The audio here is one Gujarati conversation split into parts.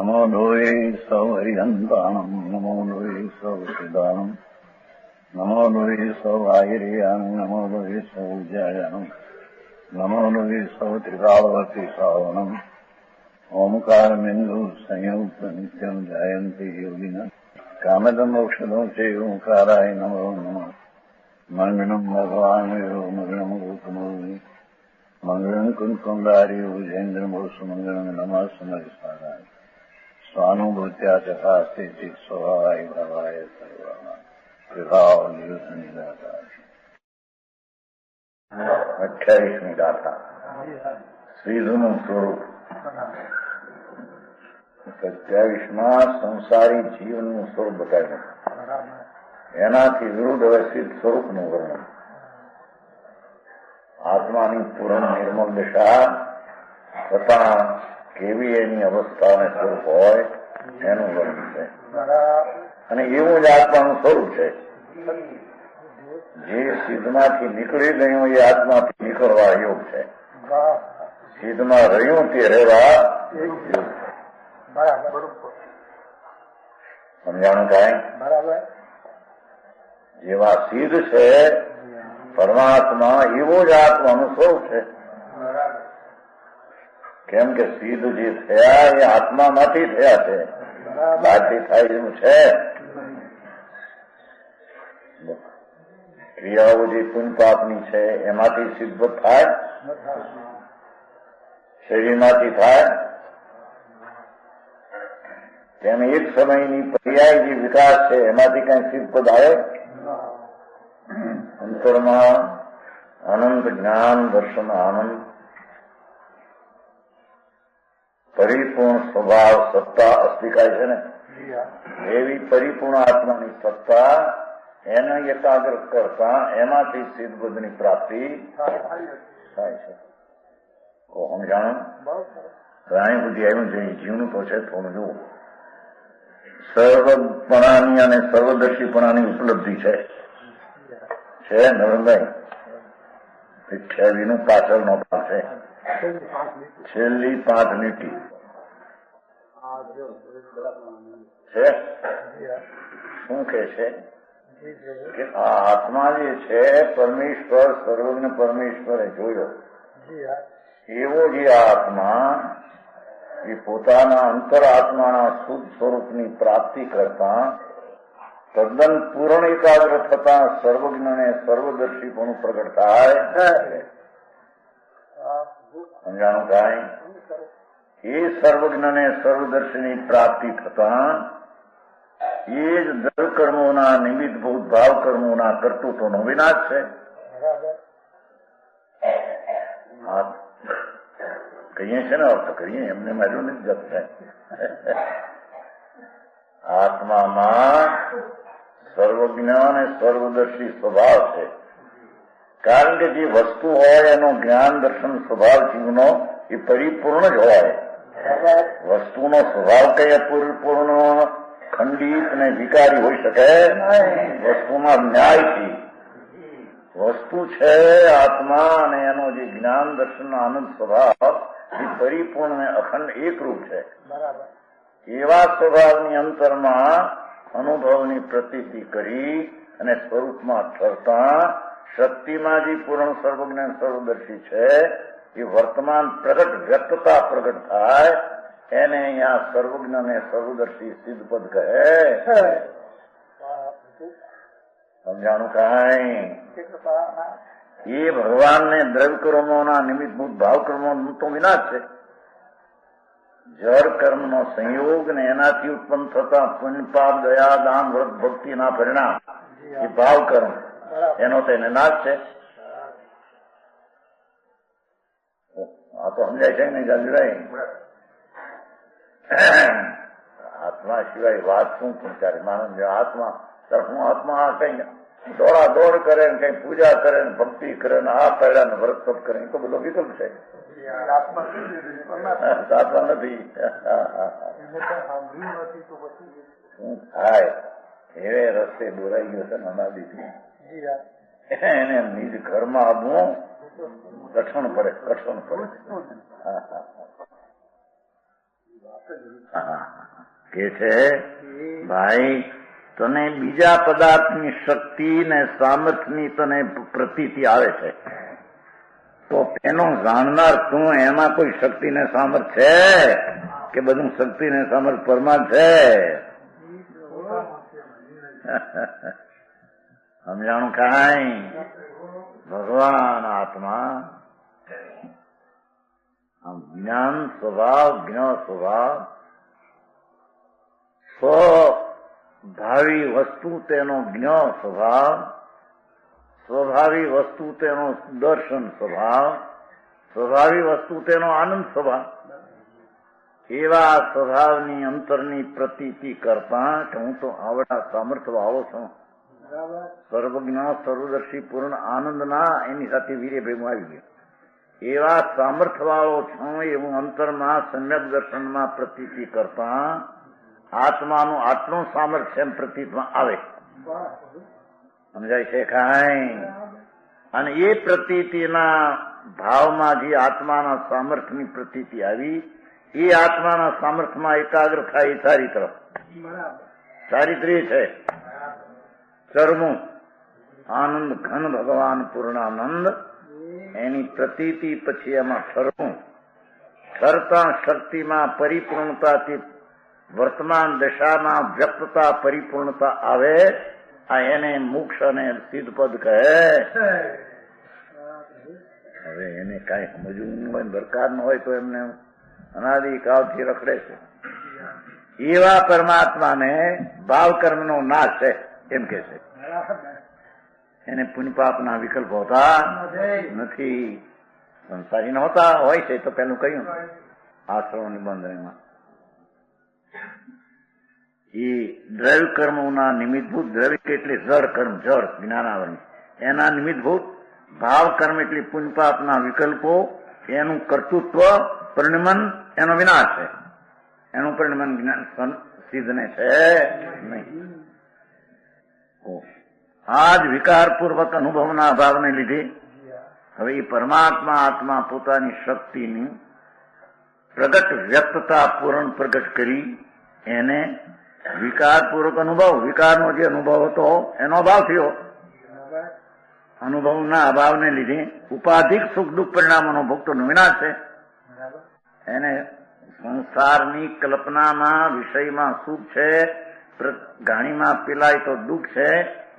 નમો લોહી સૌ હરિહંતાણમ નમો લોહી સૌ સિદ્ધાણમ નમો લોહી સૌ આહિર્યાન નમો લોહી સૌ જયાનમ નમો લોહી સૌ ત્રિકાળવતી શ્રાવણમ ઓમકારમિંદુ સંયુક્ત નિત્યમ જાયંતી યોગિના કામદમ ઔષધો છે ઓંકારાય નમો નમઃ મંગળમ ભગવાન મંગળમ ગોકમોહિ મંગળમ કુંકુંડારી ઉજેન્દ્રમોસુ મંગળમ નમઃ સમરિસ્મરાય સ્વાનુભૂત્યા ચકાસ્તે ચિત સ્વભાવાય ભાવાય સર્વા વિભાવ નિદાતા 28મી ગાથા શ્રીધુનું સ્વરૂપ 27માં સંસારી જીવનનું સ્વરૂપ બતાવ્યું. એનાથી વિરુદ્ધ હવે સિદ્ધ સ્વરૂપનું વર્ણન. આત્માની પૂર્ણ નિર્મલ દશા તથા કેવી એની અવસ્થા અને સ્વરૂપ હોય એનું વર્ણન છે. અને એવું જ આત્માનું સ્વરૂપ છે. જે સિદ્ધમાંથી નીકળી ગયું એ આત્માથી નીકળવા યોગ છે. સિદ્ધમાં રહ્યું તે રહેવા યોગ છે. સમજાણું કાંઈ? બરાબર. જેવા સિદ્ધ છે પરમાત્મા એવો જ આત્માનું સ્વરૂપ છે. કેમ કે સિદ્ધ જે થયા એ આત્મામાંથી થયા છે, બહારથી થાય એવું છે. ક્રિયાઓ જે પુણ્ય પાપની છે એમાંથી સિદ્ધ થાય, શરીરમાંથી થાય. તેમ એક સમયની પર્યાય જે વિકાસ છે એમાંથી કઈ સિદ્ધ પદ આવે? અંતરમાં અનંત જ્ઞાન દર્શન આનંદ પરિપૂર્ણ સ્વભાવ સત્તા અસ્તિકાય છે ને, એવી પરિપૂર્ણ આત્માની સત્તા એને એકાગ્ર કરતા એમાંથી સિદ્ધ બુદ્ધની પ્રાપ્તિ થાય છે. સમજાણું? પ્રાણી બુદ્ધિ આવ્યું છે જીવનું તો છે થોડું જુઓ. સર્વપણાની અને સર્વદર્શીપણાની ઉપલબ્ધિ છે નરેન્દ્રભાઈ. 28નું પાછળનો ભાગ છે, છેલ્લી 5 લીટી છે. શું કે છે કે આ આત્મા જે છે પરમેશ્વર સર્વજ્ઞ પરમેશ્વરે જોયો એવો જે આત્મા એ પોતાના અંતર આત્માના શુદ્ધ સ્વરૂપની પ્રાપ્તિ કરતા તદ્દન પૂર્ણ એકાગ્ર થતા સર્વજ્ઞ ને સર્વદર્શી પણ પ્રગટ થાય. સમજાણું કાંઈ? એ સર્વજ્ઞ ને સર્વદર્શીની પ્રાપ્તિ થતા એ જ દર કર્મોના નિમિત્તભૂત ભાવ કર્મોના કર્તૃત્વનો વિનાશ છે. કહીએ છે ને અર્થ કરીએ એમને માર્યું નથી જપતા. આત્મામાં સર્વજ્ઞ અને સર્વદર્શી સ્વભાવ છે. કારણ કે જે વસ્તુ હોય એનો જ્ઞાન દર્શન સ્વભાવ જીવનો એ પરિપૂર્ણ જ હોય. વસ્તુનો સ્વભાવ કઈ પરિપૂર્ણ ખંડિત અને વિકારી હોઈ શકે? વસ્તુમાં ન્યાયથી વસ્તુ છે આત્મા અને એનો જે જ્ઞાન દર્શન આનંદ સ્વભાવ એ પરિપૂર્ણ અને અખંડ એકરૂપ છે. એવા સ્વભાવની અંતરમાં અનુભવની પ્રતીતિ કરી અને સ્વરૂપમાં ઠરતા શક્તિમાં જે પૂર્ણ સર્વજ્ઞ સર્વદર્શી છે એ વર્તમાન પ્રગટ વ્યક્તતા પ્રગટ થાય એને અહીંયા સર્વજ્ઞ ને સર્વદર્શી સિદ્ધપદ કહે. સમજાણું કાંઈ? એ ભગવાનને દ્રવ્ય કર્મોના નિમિત્તભૂત ભાવ કર્મોનો તો વિનાશ છે. જળ કર્મનો સંયોગ ને એનાથી ઉત્પન્ન થતા પુણ્ય પાપ દયા દાન વ્રત ભક્તિના પરિણામ એ ભાવ કર્મ એનો તેને નાશ છે. આ તો સમજાય છે ને જાજરાય? આત્મા સિવાય વાત શું ત્યારે માનવ આત્મા હું આત્મા કઈ દોડા દોડ કરે ને કઈ પૂજા કરે ને ભક્તિ કરે ને આ પહેલા ને વ્રત તપ કરે તો બધો વિકલ્પ છે. આત્મા નથી. શું થાય એવે રસ્તે દોરાઈ ગયો છે અનાદિથી. એને નિજ ઘરમાં આવવું કઠણ પડે. કે છે ભાઈ તને બીજા પદાર્થની શક્તિ ને સામર્થ્યની તને પ્રતીતિ આવે છે, તો તેનો જાણનાર તું એમાં કોઈ શક્તિ ને સામર્થ છે કે બધું શક્તિ ને સામર્થ પરમાર્થ છે? સમજાણું કાંઈ? ભગવાન આત્મા આમ જ્ઞાન સ્વભાવ જ્ઞ સ્વભાવ સ્વભાવી વસ્તુ તેનો જ્ઞ સ્વભાવ, સ્વભાવી વસ્તુ તેનો દર્શન સ્વભાવ, સ્વભાવી વસ્તુ તેનો આનંદ સ્વભાવ. એવા સ્વભાવની અંતરની પ્રતીતિ કરતા કે હું તો આવડા સામર્થ્ય વાળો છું, સર્વજ્ઞ સર્વદર્શી પૂર્ણ આનંદના એની સાથે વીર્ય ભેગું આવી ગયું, એવા સામર્થ્ય વાળો છું એવું અંતરમાં સમ્યક દર્શનમાં પ્રતીતિ કરતા આત્માનું આટલું સામર્થ્ય એમ પ્રતીતમાં આવે. સમજાય છે કાંઈ? અને એ પ્રતીતિના ભાવમાં જે આત્માના સામર્થ્યની પ્રતીતિ આવી, એ આત્માના સામર્થ્યમાં એકાગ્ર થાય ચારિત્ર. ચારિત્ર્ય છે ચરમું આનંદ ઘન ભગવાન પૂર્ણાનંદ, એની પ્રતીતિ પછી એમાં ઠરવું, ઠરતા શક્તિમાં પરિપૂર્ણતાથી વર્તમાન દશામાં વ્યક્તતા પરિપૂર્ણતા આવે. આ એને મોક્ષ અને સિદ્ધપદ કહે. હવે એને કઈ સમજવું હોય, દરકાર ન હોય તો એમને અનાદિકાળથી રખડે છે. એવા પરમાત્માને ભાવ કર્મનો નાશ છે એમ કે છે. એને પુણ્યપાપના વિકલ્પ હોતા નથી. સંસારી નહોતા, હોય છે તો પેલું કહ્યું આશ્રમ નિબંધમાં. એ દ્રવ્ય કર્મોના નિમિત્તભૂત, દ્રવ્ય એટલે જળ કર્મ, જળ જ્ઞાનાવરણ, એના નિમિત્તભૂત ભાવ કર્મ એટલે પુણ્યપાપના વિકલ્પો, એનું કર્તૃત્વ પરિણમન એનો વિનાશ છે. એનું પરિણમન જ્ઞાન સિદ્ધને છે નહીં. આ જ વિકારપૂર્વક અનુભવના અભાવને લીધે હવે એ પરમાત્મા આત્મા પોતાની શક્તિની પ્રગટ વ્યક્તતા પૂર્ણ પ્રગટ કરી એને વિકારપૂર્વક અનુભવ, વિકારનો જે અનુભવ હતો એનો અભાવ થયો. અનુભવના અભાવને લીધે ઉપાધિક સુખ દુઃખ પરિણામોનો ભોગતોનો વિનાશ છે. એને સંસારની કલ્પનામાં વિષયમાં સુખ છે, ઘાણીમાં પીલાય તો દુઃખ છે,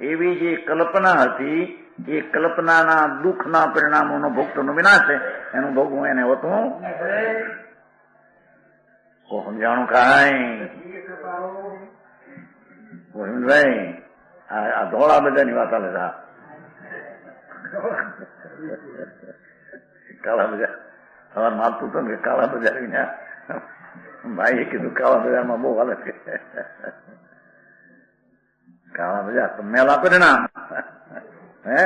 એવી જે કલ્પના હતી એ કલ્પનાના દુઃખના પરિણામોનો ભોગતોનો વિનાશ છે. એનું ભોગવું એને હોતું સમજાણું કાંઈ? ભાઈ આ ધોળા બધાની વાત હાલે છે. કાળા બજાર સવાર માલતું હતું કે કાળા બજાર ભાઈએ કીધું કાળા બજારમાં બહુ હાલે છે. કાળા બજાર તો મેલા પરિણામ. હે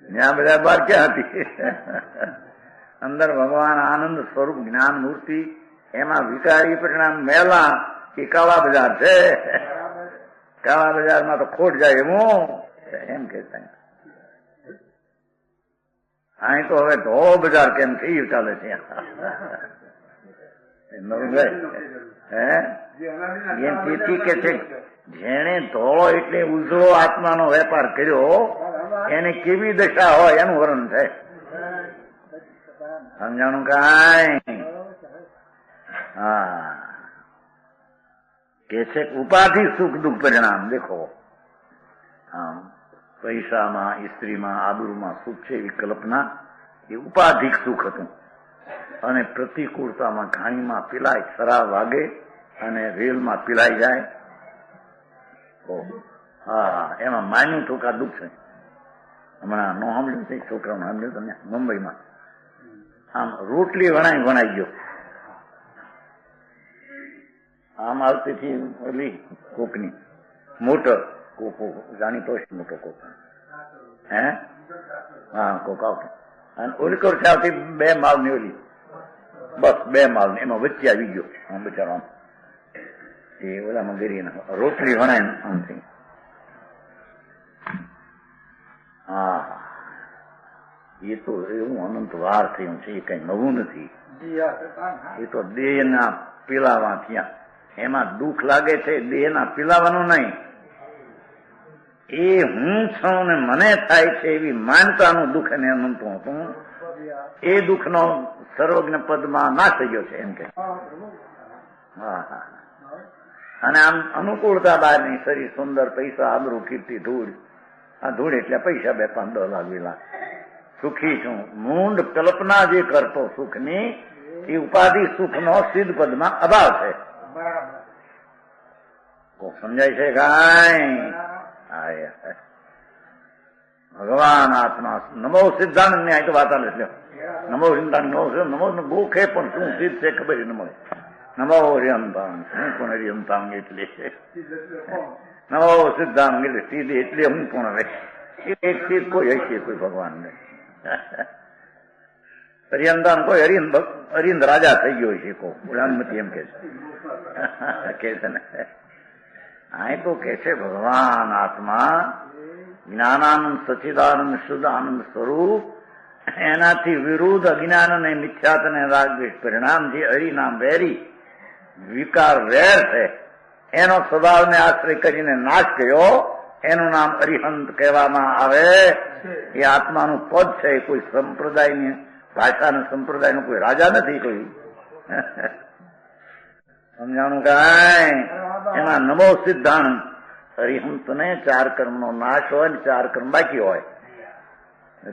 ત્યાં બજાર બહાર ક્યાં હતી? અંદર ભગવાન આનંદ સ્વરૂપ જ્ઞાન મૂર્તિ, એમાં વિકારી પરિણામ મેલા એ કાળા બજાર છે. કાળા બજારમાં તો ખોટ જાય એમ કે અહીં તો હવે ધોળો બજાર કેમ થઈ ચાલે છે. એમ તેથી કે છે જેને ધોળો એટલે ઉજળો આત્માનો વેપાર કર્યો એને કેવી દશા હોય એનું વર્ણન થાય. સમજાણું કાંઈ? હા, કે છે ઉપાધિ સુખ દુઃખ પરિણામ. દેખો આમ પૈસામાં, સ્ત્રીમાં, આબરૂમાં સુખ છે એવી કલ્પના, એ ઉપાધિક સુખ હતું. અને પ્રતિકૂળતામાં ઘાણીમાં પીલાય, શરાબ વાગે અને રેલમાં પીલાઈ જાય. હા, એમાં માન્યું હતું કે આ દુઃખ છે. હમણાં નો સાંભળ્યું છે છોકરાઓને સાંભળ્યું તમને મુંબઈમાં? આમ રોટલી વણાઈ ગયો. આમ આવતીથી ઓલી કોકની મોટર કોકો જાણીતો છે, મોટો કોક. હે હા, કોક આવતો અને ઓલી કોર આવતી 2 માળની ઓલી, બસ 2 માળની, એમાં વચ્ચે આવી ગયો આમ બચારો. આમ એ ઓલામાં ગરી રોટલી વણાય આમથી. હા, એ તો એવું અનંત વાર થયું છે, એ કઈ નવું નથી. એ તો દેહના પીલાવા થયા, એમાં દુઃખ લાગે છે દેહના પીલાવાનું નહીં. એ હું છું ને મને થાય છે એવી માનતાનું દુઃખ એને અનંત હતું. એ દુઃખનો સર્વજ્ઞ પદમાં ના થઈ ગયો છે એમ કે. હા હા. અને આમ અનુકૂળતા બહારની શરીર સુંદર, પૈસા, આબરૂ, કીર્તિ, ધૂળ. આ ધૂળ એટલે પૈસા 2-5 લાખ 2 લાખ. સુખી છું. મૂંડ કલ્પના જે કરતો સુખની એ ઉપાધિ સુખનો સિદ્ધ પદમાં અભાવ છે. સમજાય છે કાંઈ? ભગવાન આત્મા નમો સિદ્ધાંત ને આ તો વાત આલે છે. નમો સિદ્ધાંત નમો ગોખે પણ શું સિદ્ધ છે ખબર ન મળે. નમો હરિયંતાંગ હું પણ હરિયંતાંગ એટલે નમો સિદ્ધાંત એટલે સીધી એટલે હું પણ હવે એક ચીજ કોઈ હશે કોઈ ભગવાન ને. હરિયંતાંગ કોઈ હરિંદ રાજા થઈ ગયો છે કો પ્રધાનમંત્રી એમ કે છે ને. આ તો કે છે ભગવાન આત્મા જ્ઞાનાનંદ સચિદાનંદ શુદ્ધ આનંદ સ્વરૂપ, એનાથી વિરુદ્ધ અજ્ઞાન અને મિથ્યાત અને રાગદ્વેષ પરિણામ જે હરિનામ વેરી વિકાર વેર છે એનો સ્વભાવને આશ્રય કરીને નાશ કર્યો, એનું નામ અરિહંત કહેવામાં આવે. એ આત્માનું પદ છે, કોઈ સંપ્રદાયની ભાષાના સંપ્રદાયનો કોઈ રાજા નથી કોઈ. સમજાણું કાંઈ? એમાં નમો સિદ્ધાંત હરિહંત ને 4 કર્મનો નાશ હોય ને 4 કર્મ બાકી હોય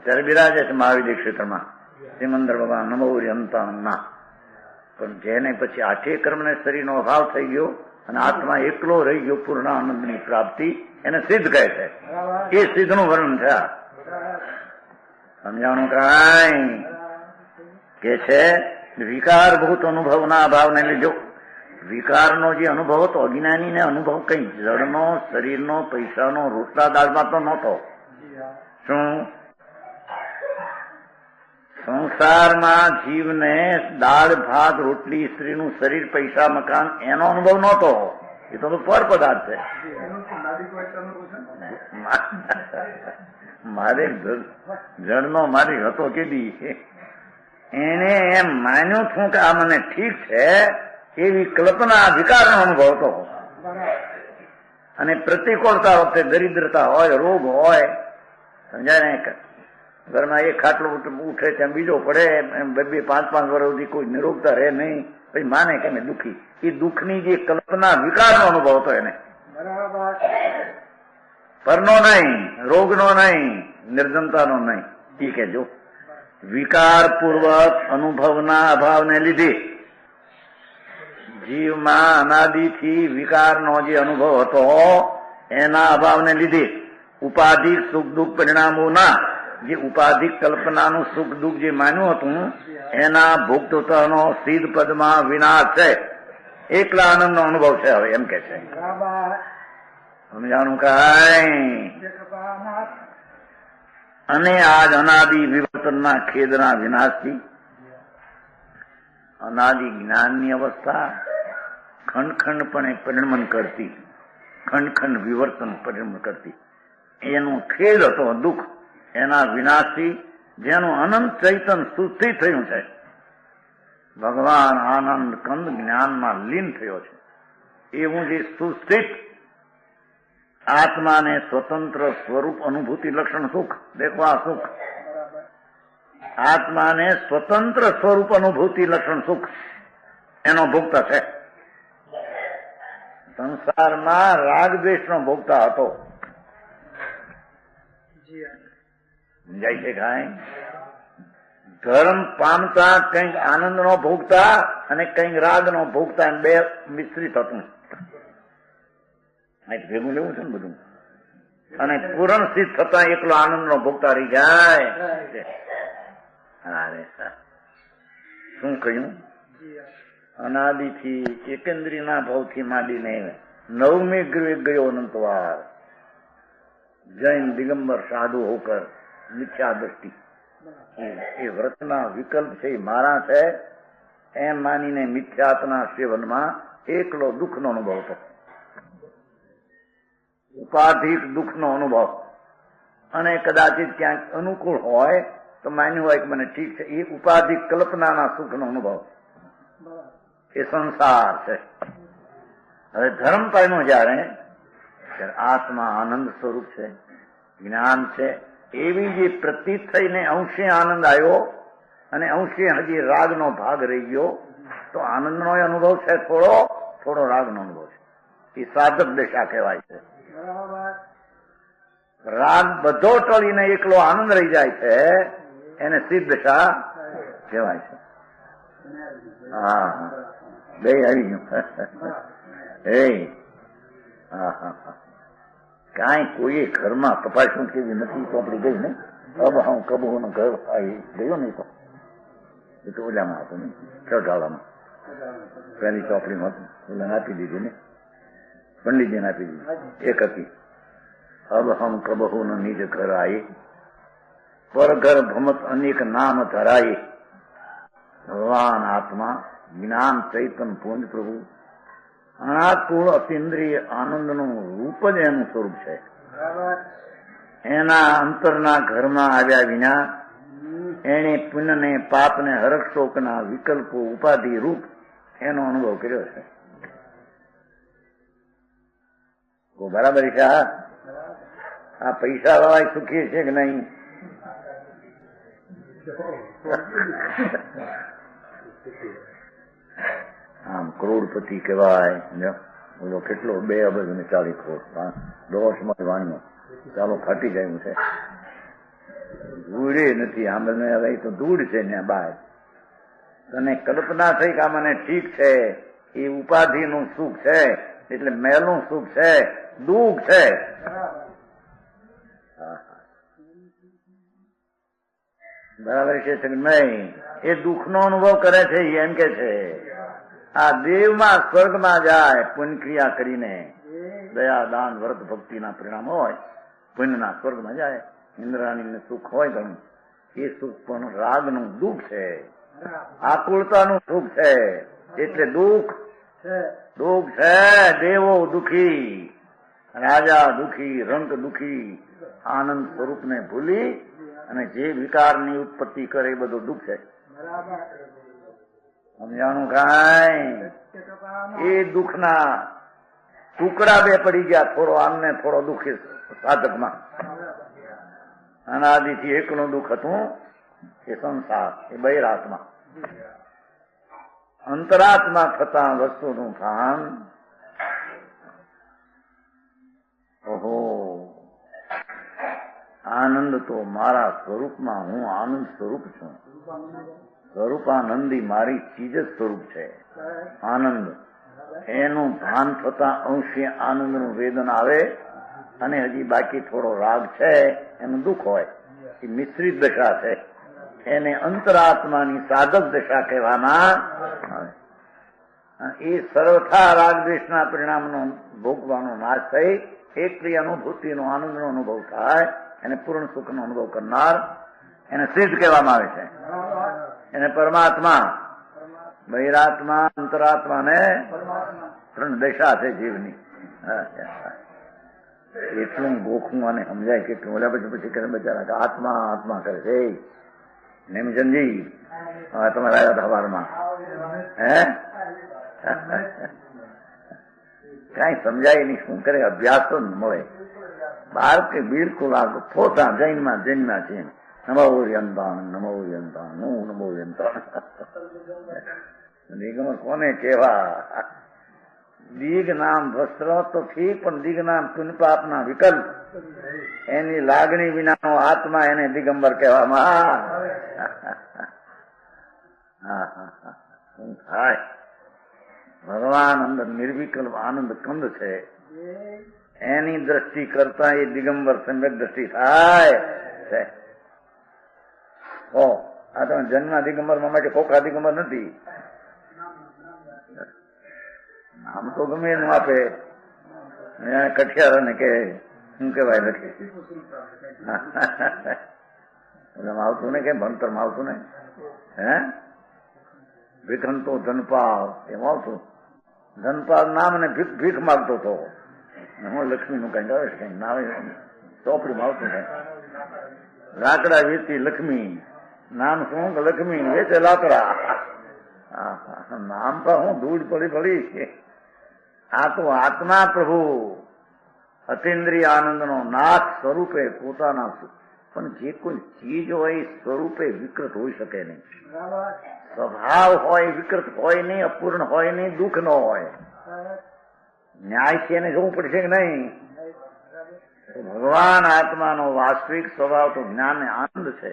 ત્યારે બિરાજે છે મહાવીર ક્ષેત્રમાં સિમંદર ભગવાન નમો હરિહંતાંગ ના. પણ જેને પછી 8 કર્મને શરીરનો અભાવ થઈ ગયો અને આત્મા એકલો રહી ગયો પૂર્ણ આનંદની પ્રાપ્તિ, એને સિદ્ધ કહે છે. એ સિદ્ધનું વર્ણન છે. સમજાણું કાંઈ? કે છે વિકારભૂત અનુભવના અભાવને લીધો. વિકારનો જે અનુભવ હતો અજ્ઞાનીને અનુભવ કઈ જળનો, શરીરનો, પૈસાનો, રોટલા દાળમાં તો નહોતો. શું સંસારમાં જીવને દાળ ભાત રોટલી, સ્ત્રીનું શરીર, પૈસા, મકાન એનો અનુભવ નહોતો. એ તો પર પદાર્થ છે. મારે જળનો મારી હતો કીધી એને એમ માન્યું છું કે આ મને ઠીક છે એવી કલ્પના વિકારનો અનુભવ હતો. અને પ્રતિકૂળતા વખતે દરિદ્રતા હોય, રોગ હોય, સમજાય ને, ઘરમાં એક ખાટલો ઉઠે તેમ બીજો પડે, 2-5 વર્ષ સુધી કોઈ નિરોગતા રહે નહીં, પછી માને કે મેં દુઃખી. એ દુઃખની જે કલ્પના વિકારનો અનુભવ હતો એને, પરનો નહીં, રોગનો નહીં, નિર્જનતાનો નહીં. એ કહેજો વિકાર પૂર્વક અનુભવના અભાવને લીધે જીવમાં અનાદિથી વિકારનો જે અનુભવ હતો એના અભાવને લીધે ઉપાધિક સુખ દુઃખ પરિણામોના જે ઉપાધિક કલ્પનાનું સુખ દુઃખ જે માન્યું હતું એના ભોગતોનો સિદ્ધ પદમાં વિનાશ છે. એકલા આનંદનો અનુભવ છે હવે એમ કે છે. સમજાણું કાંઈ? અને આજ અનાદિ વિવર્તનના ખેદના વિનાશથી અનાદિ જ્ઞાનની અવસ્થા ખંડ-ખંડપણે પરિણમન કરતી, ખંડ-ખંડ વિવર્તન પરિણમન કરતી, એનો ખેદ હતો દુઃખ, એના વિનાશથી જેનું અનંત ચૈતન સુસ્થિત થયું છે. ભગવાન આનંદ કંદ જ્ઞાનમાં લીન થયો છે. એવું જે સુસ્થિત આત્માને સ્વતંત્ર સ્વરૂપ અનુભૂતિ લક્ષણ સુખ, દેખો આ સુખ આત્માને સ્વતંત્ર સ્વરૂપ અનુભૂતિ લક્ષણ સુખ એનો ભોગતા છે. સંસારમાં રાગ દ્વેષનો ભોગતા હતો. સમજાય છે કાંઈ? ધર્મ પામતા કંઈક આનંદનો ભોગતા અને કંઈક રાગનો ભોગતા, બે મિશ્રિત હતું. ભેગું લેવું છે ને બધું. અને પૂરણ સિદ્ધ થતા એકલો આનંદનો ભોગતા રહી જાય. અરે શું કહ્યું? અનાદિથી એકેન્દ્રીના ભાવથી માંડીને 9મી ગૃહ ગયો અનંતવાર. જૈન દિગંબર સાધુ હોકર મિથ્યા દ્રષ્ટિ, એ વ્રતના વિકલ્પ છે, એ મારા છે એમ માનીને મિથ્યાત્મના સેવનમાં એકલો દુઃખનો અનુભવ હતો. ઉપાધિક દુઃખનો અનુભવ. અને કદાચિત ક્યાંક અનુકૂળ હોય તો માન્યું હોય કે મને ઠીક છે. એ ઉપાધિ કલ્પનાના સુખનો અનુભવ, એ સંસાર છે. હવે ધર્મ પામ્યો જ્યારે આત્મા આનંદ સ્વરૂપ છે, જ્ઞાન છે, એવી જે પ્રતીત થઈને અંશે આનંદ આવ્યો અને અંશે હજી રાગનો ભાગ રહી ગયો, તો આનંદનો અનુભવ છે, થોડો રાગનો અનુભવ છે. એ સાધક દશા કહેવાય છે. રાગ બધો ટળીને એકલો આનંદ રહી જાય છે, એને સિદ્ધ દશા કહેવાય છે. હા, બે આવી ગયું. કાંઈ કોઈ ઘરમાં તપાસવું કેવી નથી તો આપડી ગઈ ને. અબ હું કબૂ નું ઘર ગયો નહીં તો એ તો ઓલામાં હતું ને, ચઢાળામાં પહેલી ચોપડીમાં હતું. ઓલાને આપી દીધી ને, પંડિતજીને આપી દીધી. એક હતી, અબ હમ કબહુ ન નિજ ઘર આયે, પર ઘર ભમત અનેક નામ ધરાયે. ભગવાન આત્મા જ્ઞાન ચૈતન પુંજ પ્રભુ અનાત્મૂળ અતિન્દ્રિય આનંદનું રૂપ જ એનું સ્વરૂપ છે. એના અંતરના ઘરમાં આવ્યા વિના એને પુણ્યને પાપને હરખ શોકના વિકલ્પો ઉપાધિ રૂપ એનો અનુભવ કર્યો છે. બરાબર છે. આ પૈસા વાળા સુખી છે કે નહીં? આમ કરોડપતિ કહેવાય. બોલો કેટલો 2 અબજ અને 40 કરોડ દોષમાં વાણીઓ ચાલો ફાટી જાય છે. ધૂળે નથી આમ હવે તો ધૂળ છે ને બહાર. તને કલ્પના થઈ કે આ મને ઠીક છે, એ ઉપાધિનું સુખ છે, એટલે મેલનું સુખ છે, દુઃખ છે. બરાબર છે કે નહીં? એ દુઃખનો અનુભવ કરે છે. એમ કે છે આ દેવમાં સ્વર્ગમાં જાય પુણ્યક્રિયા કરીને, દયા દાન વ્રત ભક્તિના પરિણામ હોય, પુણ્યના સ્વર્ગમાં જાય. ઇન્દ્રાણીને સુખ હોય ઘણું, એ સુખ પણ રાગનું દુઃખ છે, આકુળતાનું સુખ છે. એટલે દુઃખ છે. દેવો દુઃખી, રાજા દુઃખી, રંક દુઃખી, આનંદ સ્વરૂપને ભૂલી અને જે વિકારની ઉત્પત્તિ કરે એ બધું દુઃખ છે. સમજાણું? કાંઈ એ દુઃખના ટુકડા 2 પડી ગયા, થોડો આમને થોડો દુઃખી સાધકમાં. અનાદિથી એકનું દુઃખ હતું એ સંસાર, એ બહિરાત્મા. અંતરાત્મા થતા વસ્તુનું ભાન, ઓહો આનંદ તો મારા સ્વરૂપમાં, હું આનંદ સ્વરૂપ છું. સ્વરૂપાનંદી મારી ચીજ જ સ્વરૂપ છે આનંદ. એનું ભાન થતા અંશે આનંદનું વેદન આવે અને હજી બાકી થોડો રાગ છે, એનું દુઃખ હોય. એ મિશ્રિત દશા છે. એને અંતરાત્માની સાધક દશા કહેવામાં આવે. એ સર્વથા રાગ દ્વેષના પરિણામનો ભોગવાનો નાશ થઈ એકલી અનુભૂતિનો આનંદનો અનુભવ થાય, એને પૂર્ણ સુખનો અનુભવ કરનાર એને સિદ્ધ કહેવામાં આવે છે. એને પરમાત્મા, બહિરાત્મા, અંતરાત્મા ને 3 દશા છે જીવની. એટલું ગોખું અને સમજાય કેટલું. ઓલા પછી કરે બચારા આત્મા આત્મા કરે છે. નેમચંદજી તમારા આવ્યા હતા વારમાં, કઈ સમજાય નહીં. શું કરે? અભ્યાસ તો મળે બહાર કે બિલકુલ આ થોતા જૈનમાં છે. નમો યંતાન, નમો યંતાન, હું નમો યંતાન. દિગમ કોને કેવા? દિગ નામ વસ્ત્ર તો ઠીક, પણ દિગ નામ પુન પાપના વિકલ્પ, એની લાગણી વિનાનો આત્મા, એને દિગંબર કહેવામાં. શું થાય? ભગવાન અંદર નિર્વિકલ્પ આનંદ કંદ છે. એની દ્રષ્ટિ કરતા એ દિગંબર સમ્યક દ્રષ્ટિ થાય છે. આ તો જન્મના દિગંબર માં માટે ખોખા દિગંબર નથી. નામ તો ગમે એનું આપે. કઠિયાર ને કે શું કેવાય નથી આવતું ને, કેમ ભણતરમાં આવતું ને, ભીખંતો ધનપાલ એમ આવતું. ધનપાલ નામ ને ભીખ માગતો હતો. હું લક્ષ્મી નું કઈ આવે છે, કઈ નામ ચોપડીમાં આવતું કઈ. લાકડા વેચી લક્ષ્મી, નામ શું લક્ષ્મી વેચે લાકડા. નામ પર હું ધૂળ પડી પડી. આ તો આત્મા પ્રભુ અતિન્દ્રિય આનંદનો નાથ સ્વરૂપે પોતાના, પણ જે કોઈ ચીજ હોય સ્વરૂપે વિકૃત હોઈ શકે નહીં. સ્વભાવ હોય વિકૃત હોય નહીં, અપૂર્ણ હોય નહીં, દુઃખ ન હોય. ન્યાય છે એને જોવું પડશે કે નહીં? ભગવાન આત્માનો વાસ્તવિક સ્વભાવ તો જ્ઞાન ને આનંદ છે.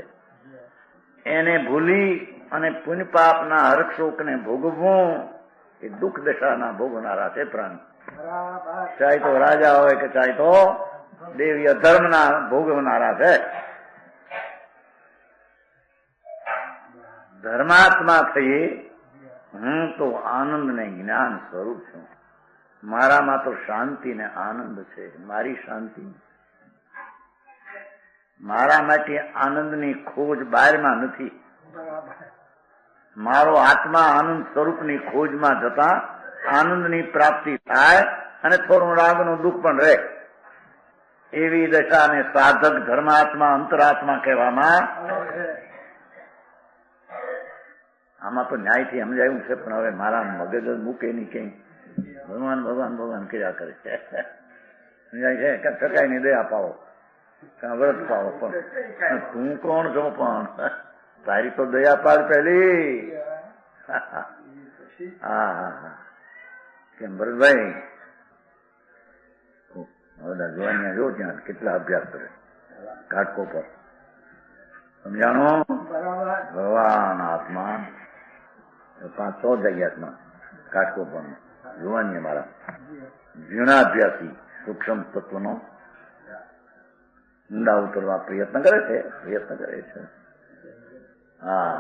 એને ભૂલી અને પુણ્ય પાપના હર્ષશોકને ભોગવવું એ દુઃખ દશાના ભોગવનારા છે પ્રાણી. ચાહે તો રાજા હોય કે ચાહે તો દેવી અધર્મના ભોગવનારા છે. ધર્માત્મા થઈએ હું તો આનંદ ને જ્ઞાન સ્વરૂપ છું. મારામાં તો શાંતિ ને આનંદ છે. મારી શાંતિ, મારા માટે આનંદની ખોજ બહારમાં નથી. મારો આત્મા આનંદ સ્વરૂપની ખોજમાં જતા આનંદની પ્રાપ્તિ થાય અને થોડું રાગનું દુઃખ પણ રહે. એવી દશાને સાધક ધર્માત્મા અંતરાત્મા કહેવામાં. આમાં તો ન્યાયથી સમજાયું છે, પણ હવે મારા મગજ મૂકે નહીં કઈ. ભગવાન ભગવાન ભગવાન કર્યા કરે છે. સમજાય છે કે સકાય ની દયા પાવો, વ્રત પાવો, પણ તું કોણ છો? પણ તારી તો દયા પાડ પહેલી. હા કેમ ભરતભાઈ જોવાની જો ત્યાં કેટલા અભ્યાસ કરે ઘાટકો પર. સમજાણો? ભગવાન આત્મા 5-6 જગ્યામાં ઘાટકો પર જોવાની મારા ઝીણા અભ્યાસી સૂક્ષ્મ તત્વનો ઊંડા ઉતરવા પ્રયત્ન કરે છે. હા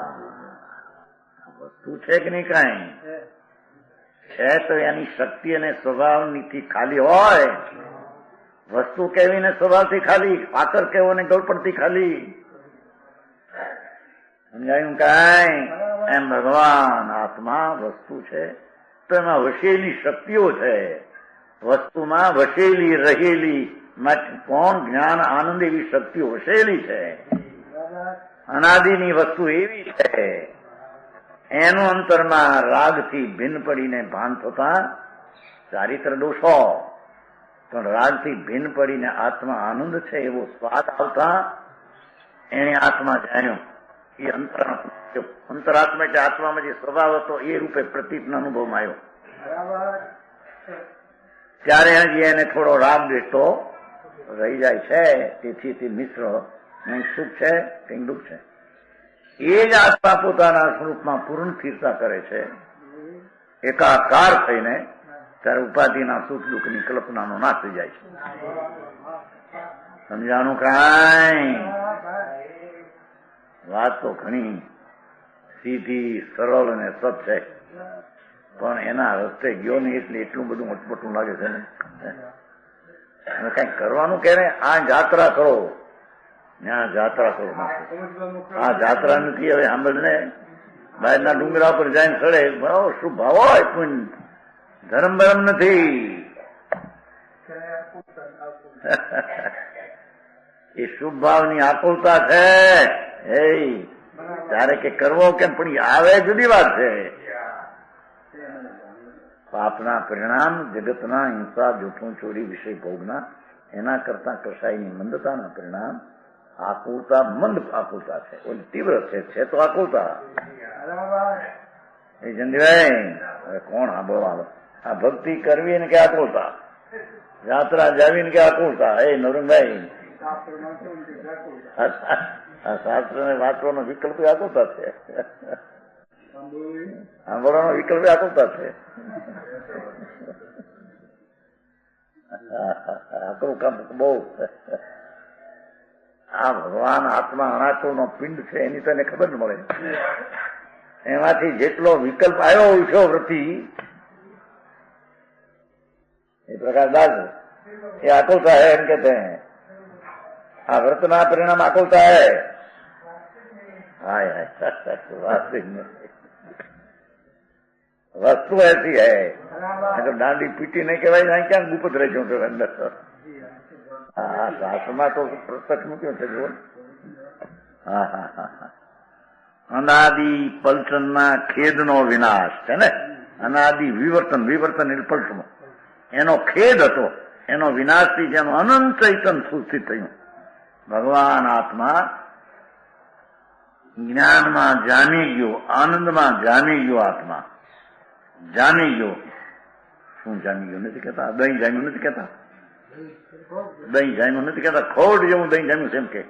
વસ્તુ છે કે નહીં? કાંઈ છે તો એની શક્તિ અને સ્વભાવથી ખાલી હોય. વસ્તુ કેવી ને સ્વભાવથી ખાલી, પાત્ર કેવો ને ગળપણથી ખાલી. સમજાયું? કાંઈ એમ ભગવાન આત્મા વસ્તુ છે તો એમાં વસેલી શક્તિઓ છે. વસ્તુમાં વસેલી રહેલી કોણ? જ્ઞાન આનંદ એવી શક્તિઓ વસેલી છે. અનાદિની વસ્તુ એવી છે. એનું અંતરમાં રાગથી ભિન્ન પડીને ભાન થતા ચારિત્ર દોષો, પણ રાગથી ભિન્ન પડીને આત્મા આનંદ છે એવો સ્વાદ આવતા એને આત્મા જાણ્યો. એ અંતરાત્મા એટલે આત્મામાં જે સ્વભાવ હતો એ રૂપે પ્રતીતના અનુભવમાં આવ્યો. ત્યારે હજી એને થોડો રાગ દેતો રહી જાય છે. તેથી તે મિશ્ર કંઈક સુખ છે કંઈક દુઃખ છે. એ જ આત્મા પોતાના સ્વરૂપમાં પૂર્ણ સ્થિરતા કરે છે એકાકાર થઈને, ત્યારે ઉપાધિના સુખ દુઃખની કલ્પનાનો નાશ થઈ જાય છે. સમજાણું? કાંઈ વાત તો ઘણી સીધી સરળ અને સત છે, પણ એના રસ્તે ગયો નહીં એટલે એટલું બધું અટપટું લાગે છે ને. અને કઈક કરવાનું કે આ જાત્રા કરો, ત્યાં જાત્રા કરો. આ જાત્રા નથી. હવે સાંભળને, બહારના ડુંગરા પર જઈને ચડે, બરાબર શું ભાવ હોય, પણ ધર્મ બરમ નથી. એ શુભ ભાવની આકુલતા છે. ત્યારે કે કરવો કેમ, પણ આવે જુદી વાત છે. પાપના પરિણામ જગતના હિંસા, જૂઠું, ચોરી, વિષય ભોગના, એના કરતા કસાઈની મંદતાના પરિણામ આકુલતા, મંદ આકુલતા છે. ઓલી તીવ્ર છે તો આકુલતા. એ જંદીભાઈ હવે કોણ સાંભળવા? આ ભક્તિ કરવી ને કે આકુલતા, યાત્રા જાવી ને કે આકુલતા? એ નરુણભાઈ, આ શાસ્ત્ર ને વાંચવાનો વિકલ્પ આકુલતા છે. સાંભળવાનો વિકલ્પ આકુલતા છે. આકરું કામ બહુ. આ ભગવાન આત્મા અનાકુળ નો પિંડ છે એની તો એને ખબર ન મળે. એમાંથી જેટલો વિકલ્પ આવ્યો ઉઠ્યો વૃત્તિ એ પ્રકાર દાસ એ આકુલતા है એમ कहते हैं. આ વ્રતના પરિણામ આકુલતા है. हाय वास्तविक में वस्तु ऐसी है. अगर डांडी पीटी नहीं कहवाई यहाँ क्या गुप्त रह जाऊं तो अंदर. હા શાસ્ત્રમાં તો પ્રત્યક્ષ મૂક્યો છે. જુઓ, હા. અનાદિ પલટનના ખેદનો વિનાશ છે ને. અનાદિ વિવર્તન, વિવર્તન એટલે પલટનો, એનો ખેદ હતો, એનો વિનાશથી જેનું અનંત ચૈતન સૂચિત થયું. ભગવાન આત્મા જ્ઞાનમાં જામી ગયો, આનંદમાં જામી ગયો. આત્મા જામી ગયો. શું જામી ગયો નથી કહેતા? દહીં જામ્યું નથી કહેતા? દહીં જામ્યું નથી કહેતા? ખોડ જેવું દહીં જામ્યું છે એમ કે.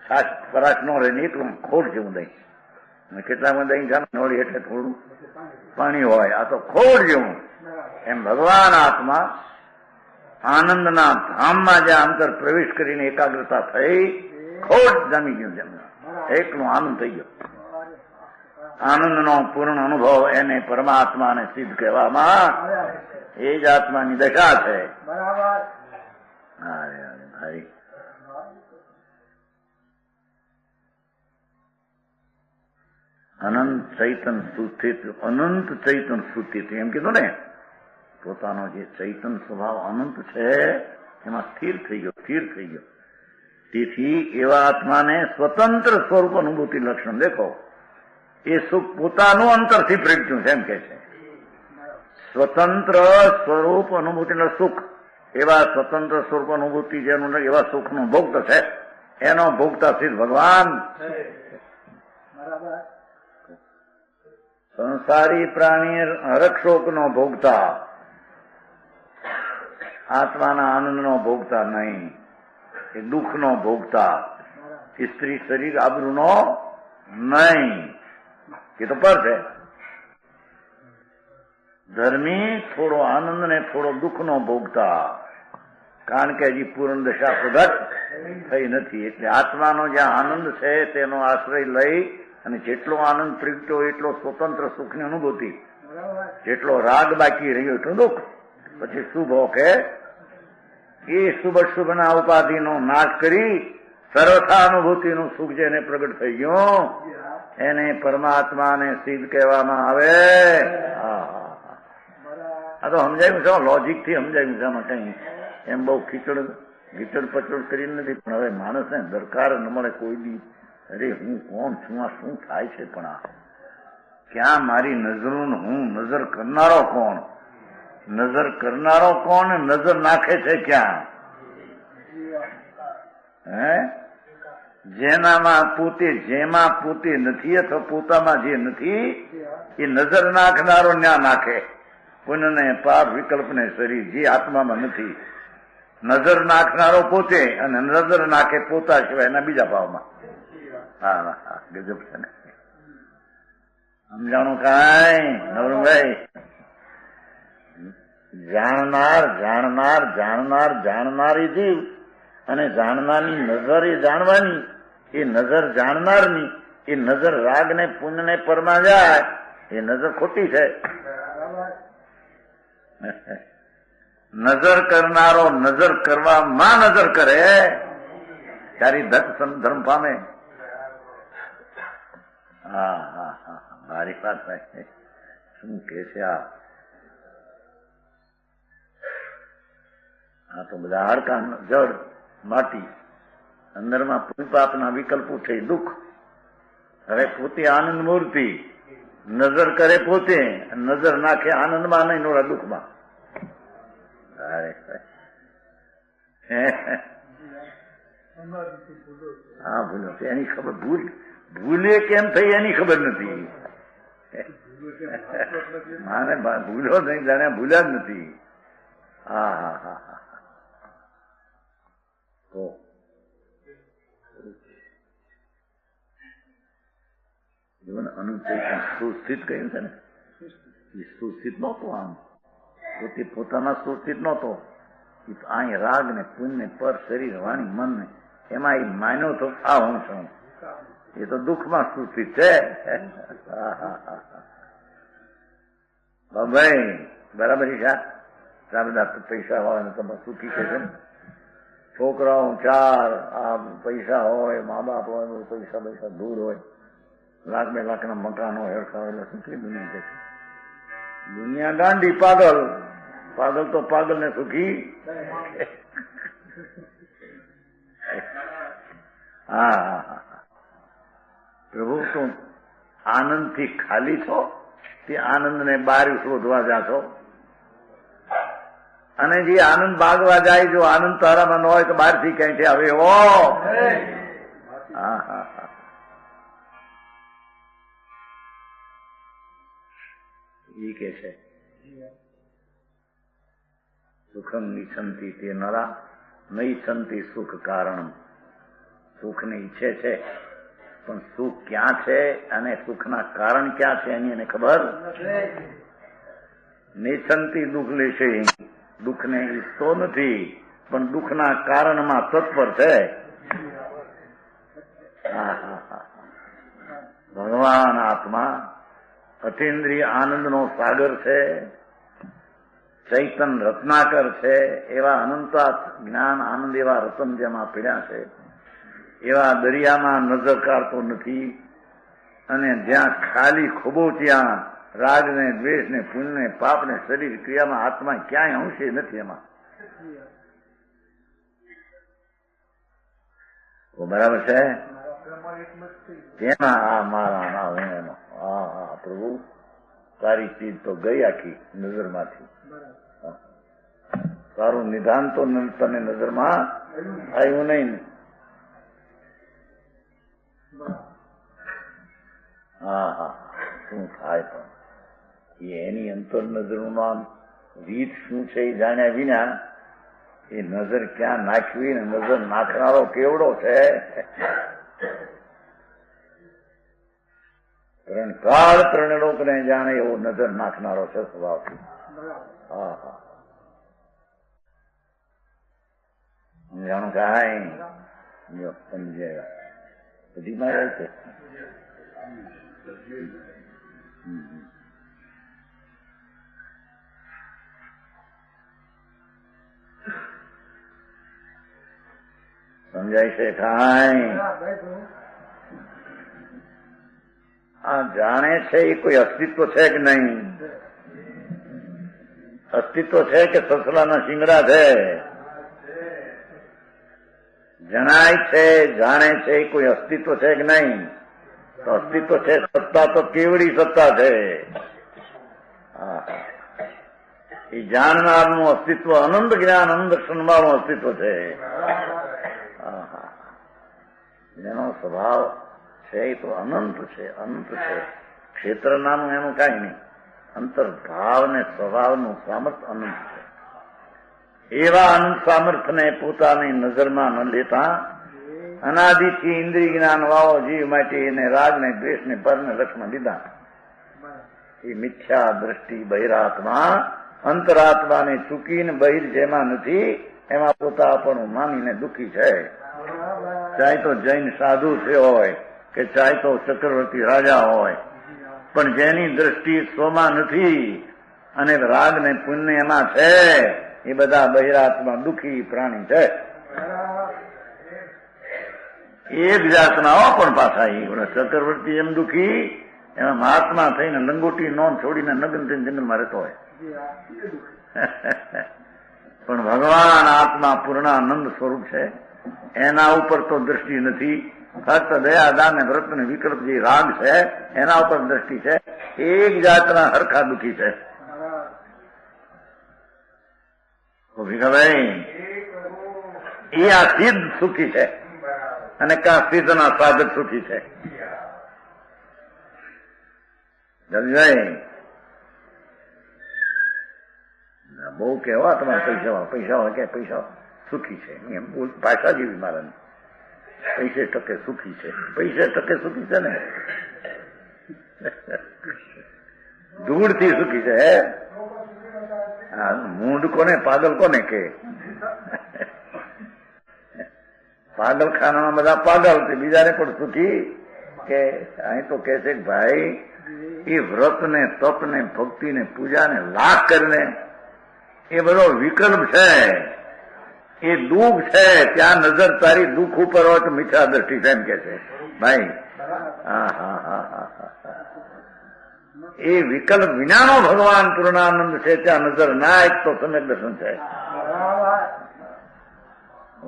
છાશ પરાશ નો રહે ને એટલું ખોડ જેવું દહીં. કેટલામાં દહીં જામે વળી એટલે થોડું પાણી હોય, આ તો ખોડ જેવું. એમ ભગવાન આત્મા આનંદના ધામમાં જ્યાં અંતર પ્રવેશ કરીને એકાગ્રતા થઈ, ખોડ જામી ગયું છે, એકલું આનંદ થઈ ગયો. આનંદનો પૂર્ણ અનુભવ એને પરમાત્માને સિદ્ધ કહેવામાં, એ જ આત્માની દશા છે. ભાઈ અનંત ચૈતન સુસ્થિત, અનંત ચૈતન સુસ્થિત એમ કીધું ને. પોતાનો જે ચૈતન સ્વભાવ અનંત છે એમાં સ્થિર થઈ ગયો, સ્થિર થઈ ગયો. તેથી એવા આત્માને સ્વતંત્ર સ્વરૂપ અનુભૂતિ લક્ષણ દેખો. એ સુખ પોતાનું અંતરથી પ્રગટ્યું છે એમ કે છે. સ્વતંત્ર સ્વરૂપ અનુભૂતિનું સુખ, એવા સ્વતંત્ર સ્વરૂપ અનુભૂતિ જેનું એવા સુખનું ભોગત છે, એનો ભોગતા સિદ્ધ ભગવાન. સંસારી પ્રાણી હરક્ષોકનો ભોગતા, આત્માના આનંદનો ભોગતા નહીં. એ દુઃખનો ભોગતા, સ્ત્રી શરીર આબરૂનો નહીં. એ તો પર છે. ધર્મી થોડો આનંદ ને થોડો દુઃખનો ભોગતા, કારણ કે હજી પૂર્ણ દશા પ્રગટ થઈ નથી. એટલે આત્માનો જ્યાં આનંદ છે તેનો આશ્રય લઈ અને જેટલો આનંદ પ્રગટ્યો એટલો સ્વતંત્ર સુખની અનુભૂતિ, જેટલો રાગ બાકી રહ્યો એટલું દુઃખ. પછી શુભો કે એ શુભ શુભના ઉપાધિનો નાશ કરી સર્વથા અનુભૂતિનું સુખ જેને પ્રગટ થઈ ગયું એને પરમાત્માને સિદ્ધ કહેવામાં આવે. આ તો સમજાયું છે, લોજિક થી સમજાયું છે. આમાં કઈ એમ બહુ ગીચડ પચડ કરીને નથી. પણ હવે માણસને દરકાર ન મળે કોઈ દી, અરે હું કોણ છું, આ શું થાય છે, પણ આ ક્યાં મારી નજરું, હું નજર કરનારો કોણ, નજર કરનારો કોણ, નજર નાખે છે ક્યાં? હે જેનામાં જેમાં પોતે નથી અથવા પોતામાં જે નથી એ નજર નાખનારો ન્યા નાખે. પુનઃને પાપ વિકલ્પને શરીર જે આત્મામાં નથી. નજર નાખનારો પોતે અને નજર નાખે પોતા સિવાય એના બીજા ભાવમાં. હા હા, ગજબ છે ને. સમજાણું કાંઈ નવરંગભાઈ? જાણનાર એ જીવ અને જાણનારની નજર એ જાણવાની, એ નજર જાણનારની, એ નજર રાગ ને પુણ્ય ને પરમાં જાય એ નજર ખોટી છે. નજર કરનારો નજર કરવામાં નજર કરે ત્યારે ધર્મ પામે. હા હા હા, મારી વાત ભાઈ શું કે છે આ તો બધા હાડકા, જળ, માટી, અંદરમાં પુણ્યપાપના વિકલ્પો થઈ દુઃખ. હવે પોતે આનંદ મૂર્તિ, નજર કરે પોતે, નજર નાખે આનંદમાં નહીં નોરા દુઃખમાં. હા ભૂલો એની ખબર, ભૂલે કેમ થઈ એની ખબર નથી. માને ભૂલો નહીં, જાણે ભૂલ્યા જ નથી. હા હા હા હા. તો અનુચેતન સુસ્થિત કહ્યું છે ને, એ સુસ્થિત નહોતો. આમ પોતે પોતાના સુસ્થિત નહોતો. અહીં રાગ ને પુણ્ય ને પર શરીર વાણી મન ને એમાં એ માન્યો તો આ હું છું. એ તો દુઃખમાં સુસ્થિત છે. ભાઈ બરાબર છે. આ બધા પૈસા હોય ને તમે સુખી છે ને. છોકરાઓ 4, આ પૈસા હોય, મા બાપ હોય, પૈસા દૂર હોય, લાખ 2 લાખના મકાન હોય, હરખા હોય, સુખી દુનિયા છે. દુનિયા ગાંડી, પાગલ. પાગલ તો પાગલ ને સુખી. હા હા હા, પ્રભુ તું આનંદથી ખાલી છો, તે આનંદને બહાર શોધવા જાશો, અને જે આનંદ ભાગવા જાય, જો આનંદ તારામાં ન હોય તો બહારથી ક્યાંયથી આવે એવો. હા હા હા, એ કે છે સુખમ ઈચ્છંતિ તે નરા ન ઈચ્છંતિ સુખ કારણમ. સુખને ઈચ્છે છે, પણ સુખ ક્યાં છે અને સુખના કારણ ક્યાં છે એની એને ખબર. નેચ્છંતિ દુઃખ લેશે, દુઃખને ઈચ્છતો નથી, પણ દુઃખના કારણમાં તત્પર છે. ભગવાન આત્મા અતિન્દ્રિય આનંદનો સાગર છે, ચૈતન રત્નાકર છે. એવા અનંતા જ્ઞાન આનંદ એવા રતન જેમાં પીડ્યા છે, એવા દરિયામાં નજર કાઢતો નથી. અને જ્યાં ખાલી ખોબો ત્યાં રાગને દ્વેષને પુણ્યને પાપને શરીર ક્રિયામાં આત્મા ક્યાંય અંશે નથી. એમાં બરાબર છે. તેમાં આ મારા ના હું એનો હા હા પ્રભુ તારી ચીજ તો ગઈ આખી નજરમાંથી. તારું નિધાન તો તને નજરમાં આવ્યું નહીં. હા હા, શું થાય પણ એની અંતર નજરનું નામ રીત શું છે એ જાણ્યા વિના એ નજર ક્યાં નાખવી ને નજર નાખનારો કેવડો છે. કાળ ત્રણલોકને જાણે એવો નજર નાખનારો છે સ્વભાવથી. હા હા, જાણું કાંઈ સમજે બધી મારે છે. સમજાય છે કાંઈ? આ જાણે છે એ કોઈ અસ્તિત્વ છે કે નહીં? અસ્તિત્વ છે કે સસલાના શિંગડા છે? જણાય છે, જાણે છે એ કોઈ અસ્તિત્વ છે કે નહીં? તો અસ્તિત્વ છે. સત્તા તો કેવડી સત્તા છે. એ જાણનારનું અસ્તિત્વ અનંત જ્ઞાન અનંત દર્શન વાળું અસ્તિત્વ છે. જેનો સ્વભાવ છે એ તો અનંત છે, અનંત છે. ક્ષેત્ર નામનું એનું કઈ નહીં. અંતર્ભાવ ને સ્વભાવનું સામર્થ્ય અનંત છે. એવા અનંત સામર્થ્યને પોતાની નજરમાં ન લેતા અનાદિથી ઇન્દ્રિય જ્ઞાન વાળો જીવ માટે એને રાગ ને દ્વેષ ને પર ને લક્ષ્મણ લીધા. એ મિથ્યા દ્રષ્ટિ બહિરાત્મા અંતરાત્માને ચૂકીને બહિર જેમાં નથી એમાં પોતાપણું માનીને દુઃખી છે. ચાહે તો જૈન સાધુ છે હોય કે ચાહે તો ચક્રવર્તી રાજા હોય, પણ જેની દ્રષ્ટિ સ્વમાં નથી અને રાગ ને પુણ્ય એમાં છે એ બધા બહિરાત્મા દુઃખી પ્રાણી છે. એક જાતના પણ પાછા એ ચક્રવર્તી એમ દુઃખી, એમાં મહાત્મા થઈને લંગોટી નોંધ છોડીને નગ્ન થઈને જંગલમાં રહેતો હોય. પણ ભગવાન આત્મા પૂર્ણાનંદ સ્વરૂપ છે. એના ઉપર તો દ્રષ્ટિ નથી. ફક્ત દયા દાન ને વ્રત ને વિકલ્પ જે રાગ છે એના ઉપર દ્રષ્ટિ છે. એક જાતના હરખા દુઃખી છે. ભાઈ એ આ સિદ્ધ સુખી છે અને કા સિદ્ધના સાધક સુખી છે. બહુ કેવા તમારે પૈસા કે પૈસા સુખી છે એમ ભાષા જેવી મારાની. પૈસે ટકે સુખી છે, પૈસે ટકે સુખી છે ને ધૂળથી સુખી છે. હા, મૂંઢ કોને પાગલ કોને કે? પાગલખાનામાં બધા પાગલ છે, બીજાને પણ સુખી કે? અહીં તો કે છે ભાઈ એ વ્રત ને તપ ને ભક્તિ ને પૂજા ને લાખ કરીને એ બધો વિકલ્પ છે. એ દુઃખ છે ત્યાં નજર તારી દુઃખ ઉપર હોય તો મીઠા દ્રષ્ટિ છે એમ કે છે ભાઈ. હા હા હા હા હા, એ વિકલ્પ વિનાનો ભગવાન પૂર્ણાનંદ છે. ત્યાં નજર ના એક તો સમ્યક દર્શન છે.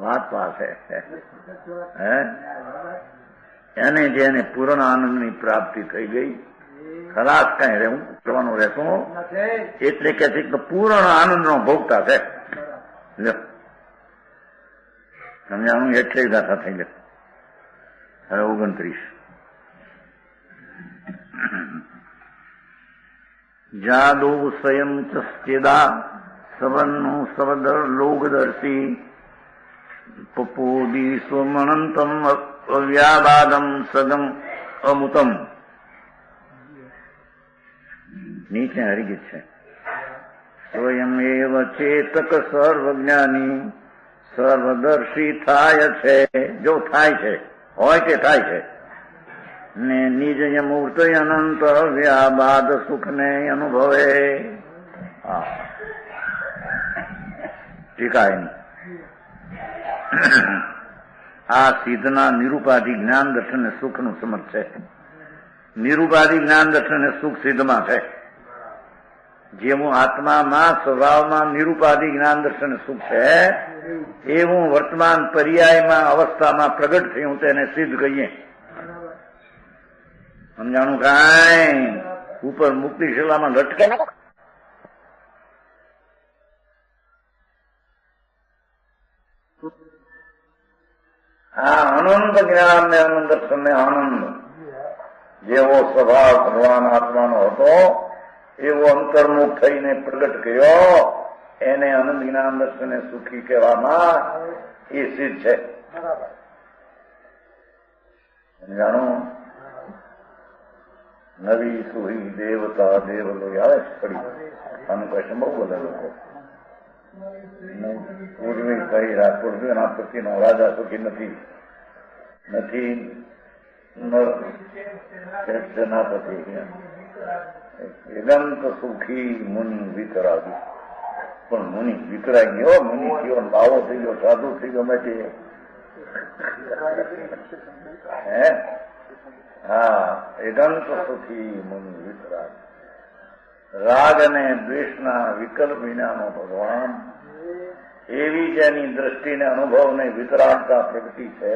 વાત પાસે હે એને જેને પૂર્ણ આનંદની પ્રાપ્તિ થઈ ગઈ, ખલાસ કઈ રહેવું કરવાનું રહેતું એટલે કે છે કે પૂર્ણ આનંદનો ભોગતા છે. સમજાણું? એટલે ગાથા થઈ ગઈ. હવે 29 જાદુ સ્વયં ચેદા સવન્નું સવદર લોગદર્શી પપોદી સ્વમનંતમ અવ્યાબાદમ સદમ અમુતમ. નીચે હરિગીત છે. સ્વયં એવ ચેતક સર્વજ્ઞાની સર્વદર્શી થાય છે. જો થાય છે, હોય કે થાય છે, ને નિજ મૂર્ત અનંત વ્યાબાદ સુખને અનુભવે. ટીકાય નહીં. આ સિદ્ધના નિરૂપાધિ જ્ઞાન દર્શન સુખનું સમજ છે. નિરૂપાધિ જ્ઞાન દર્શન સુખ સિદ્ધમાં છે. જેવું આત્મામાં સ્વભાવમાં નિરૂપાધિ જ્ઞાન દર્શન સુખ છે, એવું વર્તમાન પર્યાયમાં અવસ્થામાં પ્રગટ થયું તેને સિદ્ધ કહીએ. સમજાણું? કાંઈ ઉપર મુક્તિ શિલામાં લટકે. હા, અનંત જ્ઞાન ને અનંત દર્શન ને આનંદ જેવો સ્વભાવ ભગવાન આત્માનો હતો એવો અંતર્મુખ થઈને પ્રગટ કર્યો, એને અનંત જ્ઞાન દર્શન સુખી કહેવામાં એ સિદ્ધ છે. સમજાણું? નવી સુહી દેવતા દેવલો આવે પડી આનું કશું બહુ બધા લોકો પૂર્વી કહી પૂર્વીના પતિનો રાજા સુખી નથી સેનાપતિ વેદાંત સુખી મુનિ વિતરાગી. પણ મુનિ વિતરાઈ ગયો, મુનિ થયો, બાવો થઈ ગયો, સાધુ થઈ ગયો, માટે હે હા વેદાંત સુખી મુનિ વિતરાગ. રાગ અને દ્વેષના વિકલ્પ વિનાનો ભગવાન એવી જેની દ્રષ્ટિને અનુભવને વિતરાગતા પ્રગટી છે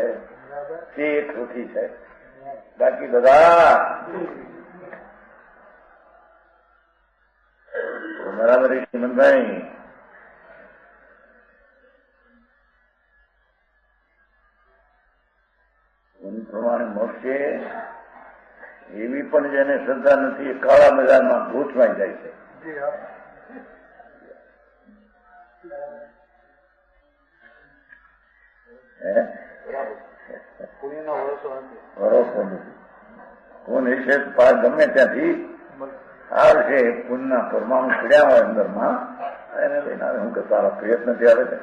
તે એક સુખી છે. બાકી બધા બરાબર શ્રીમંતભાઈ પ્રમાણે મળશે એવી પણ જેને શ્રદ્ધા નથી એ કાળા મેદાનમાં ભૂતમાં જાય છે. ભરોસો નથી. કોણ એ છે ગમે ત્યાંથી આવશે પુણ્યના પરમાણુ પીડ્યા હોય અંદરમાં એને લઈને આવે. હું કે તારા પ્રયત્નથી આવે છે.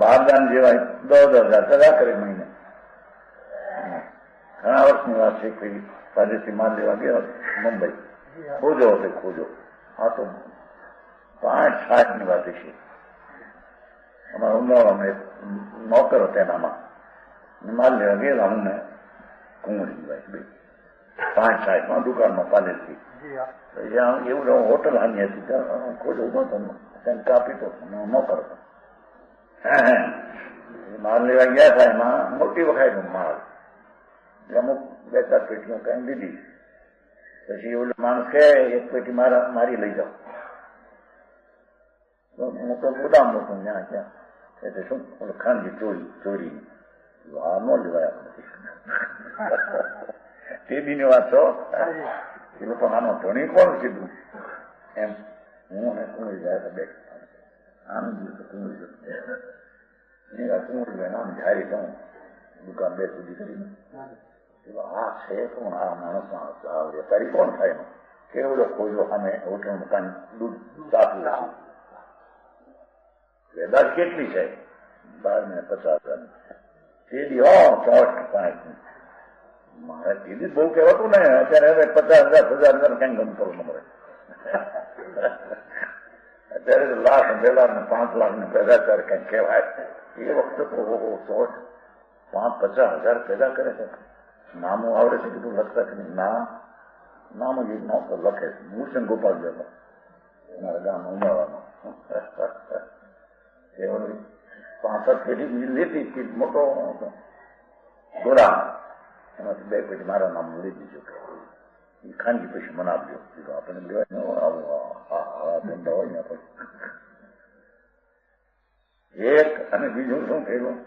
બારદાન જેવા 10,000 ટકા કરે મહિને. ઘણા વર્ષની વાત છે. કોઈ પાસેથી માલ લેવા ગયો મુંબઈ, ખોજો હતો ખોજો. હા તો 5-7 ની વાત છે. અમારા ઉમરાળામાં એક નોકર હતો એનામાં માલ લેવા ગયેલા હું ને કુંવરી ભાઈ 5-7 દુકાનમાં પાલેથી એવું હોટલ હાની હતી. ખોજો ઉભો હતો તેને કાપી તો નોકર હતો. માલ લેવા ગયા હતા. એમાં મોટી વખાય માલ અમુક 2-4 પેટીઓ કઈ લીધી. પછી એવું માણસ કે એક પેટી મારી લઈ જાઓ. હું તો ગુદામ હતો ત્યાં ક્યાં એટલે શું ખાનગી ચોરી આ ન લેવાય. તે દીની વાત છો. એ લોકો આનો ધણી કોણ કીધું એમ હું અને કુંવરી જાય બે આનંદ કુંવરી નામ જારી દઉં દુકાન 2 સુધી કરીને આ છે કોણ આ માણસ વેપારી કોણ થાય એનો કેવડો ખોજો સામે હોટલ મકાન દૂધ સાફ નથી. વેદાત કેટલી છે? 12,50,000 તે દી 64-65 મારે દીદી બહુ કહેવાતું ને અત્યારે હવે 50,000 કઈ ગમતો ન મળે. અત્યારે તો 1,00,000 ને 5 લાખ ને પેદા કરે કઈ કહેવાય. એ વખતે તો 50,000 પેદા કરે છે. નામો આવડે છે કીધું લખતા છે નામ જ નોતો લખે છે. ભૂષણ ગોપાલ જતો અમારા ગામ ઉમાવાનો 65 પેઢી લેતી મોટો ગોદામ, એમાંથી 2 પેઢી મારા નામ લઈ દીધું કે એ ખાનગી પૈસા મને આપજો. આપણને લેવાય ધંધા હોય ને એક. અને બીજું શું થયું,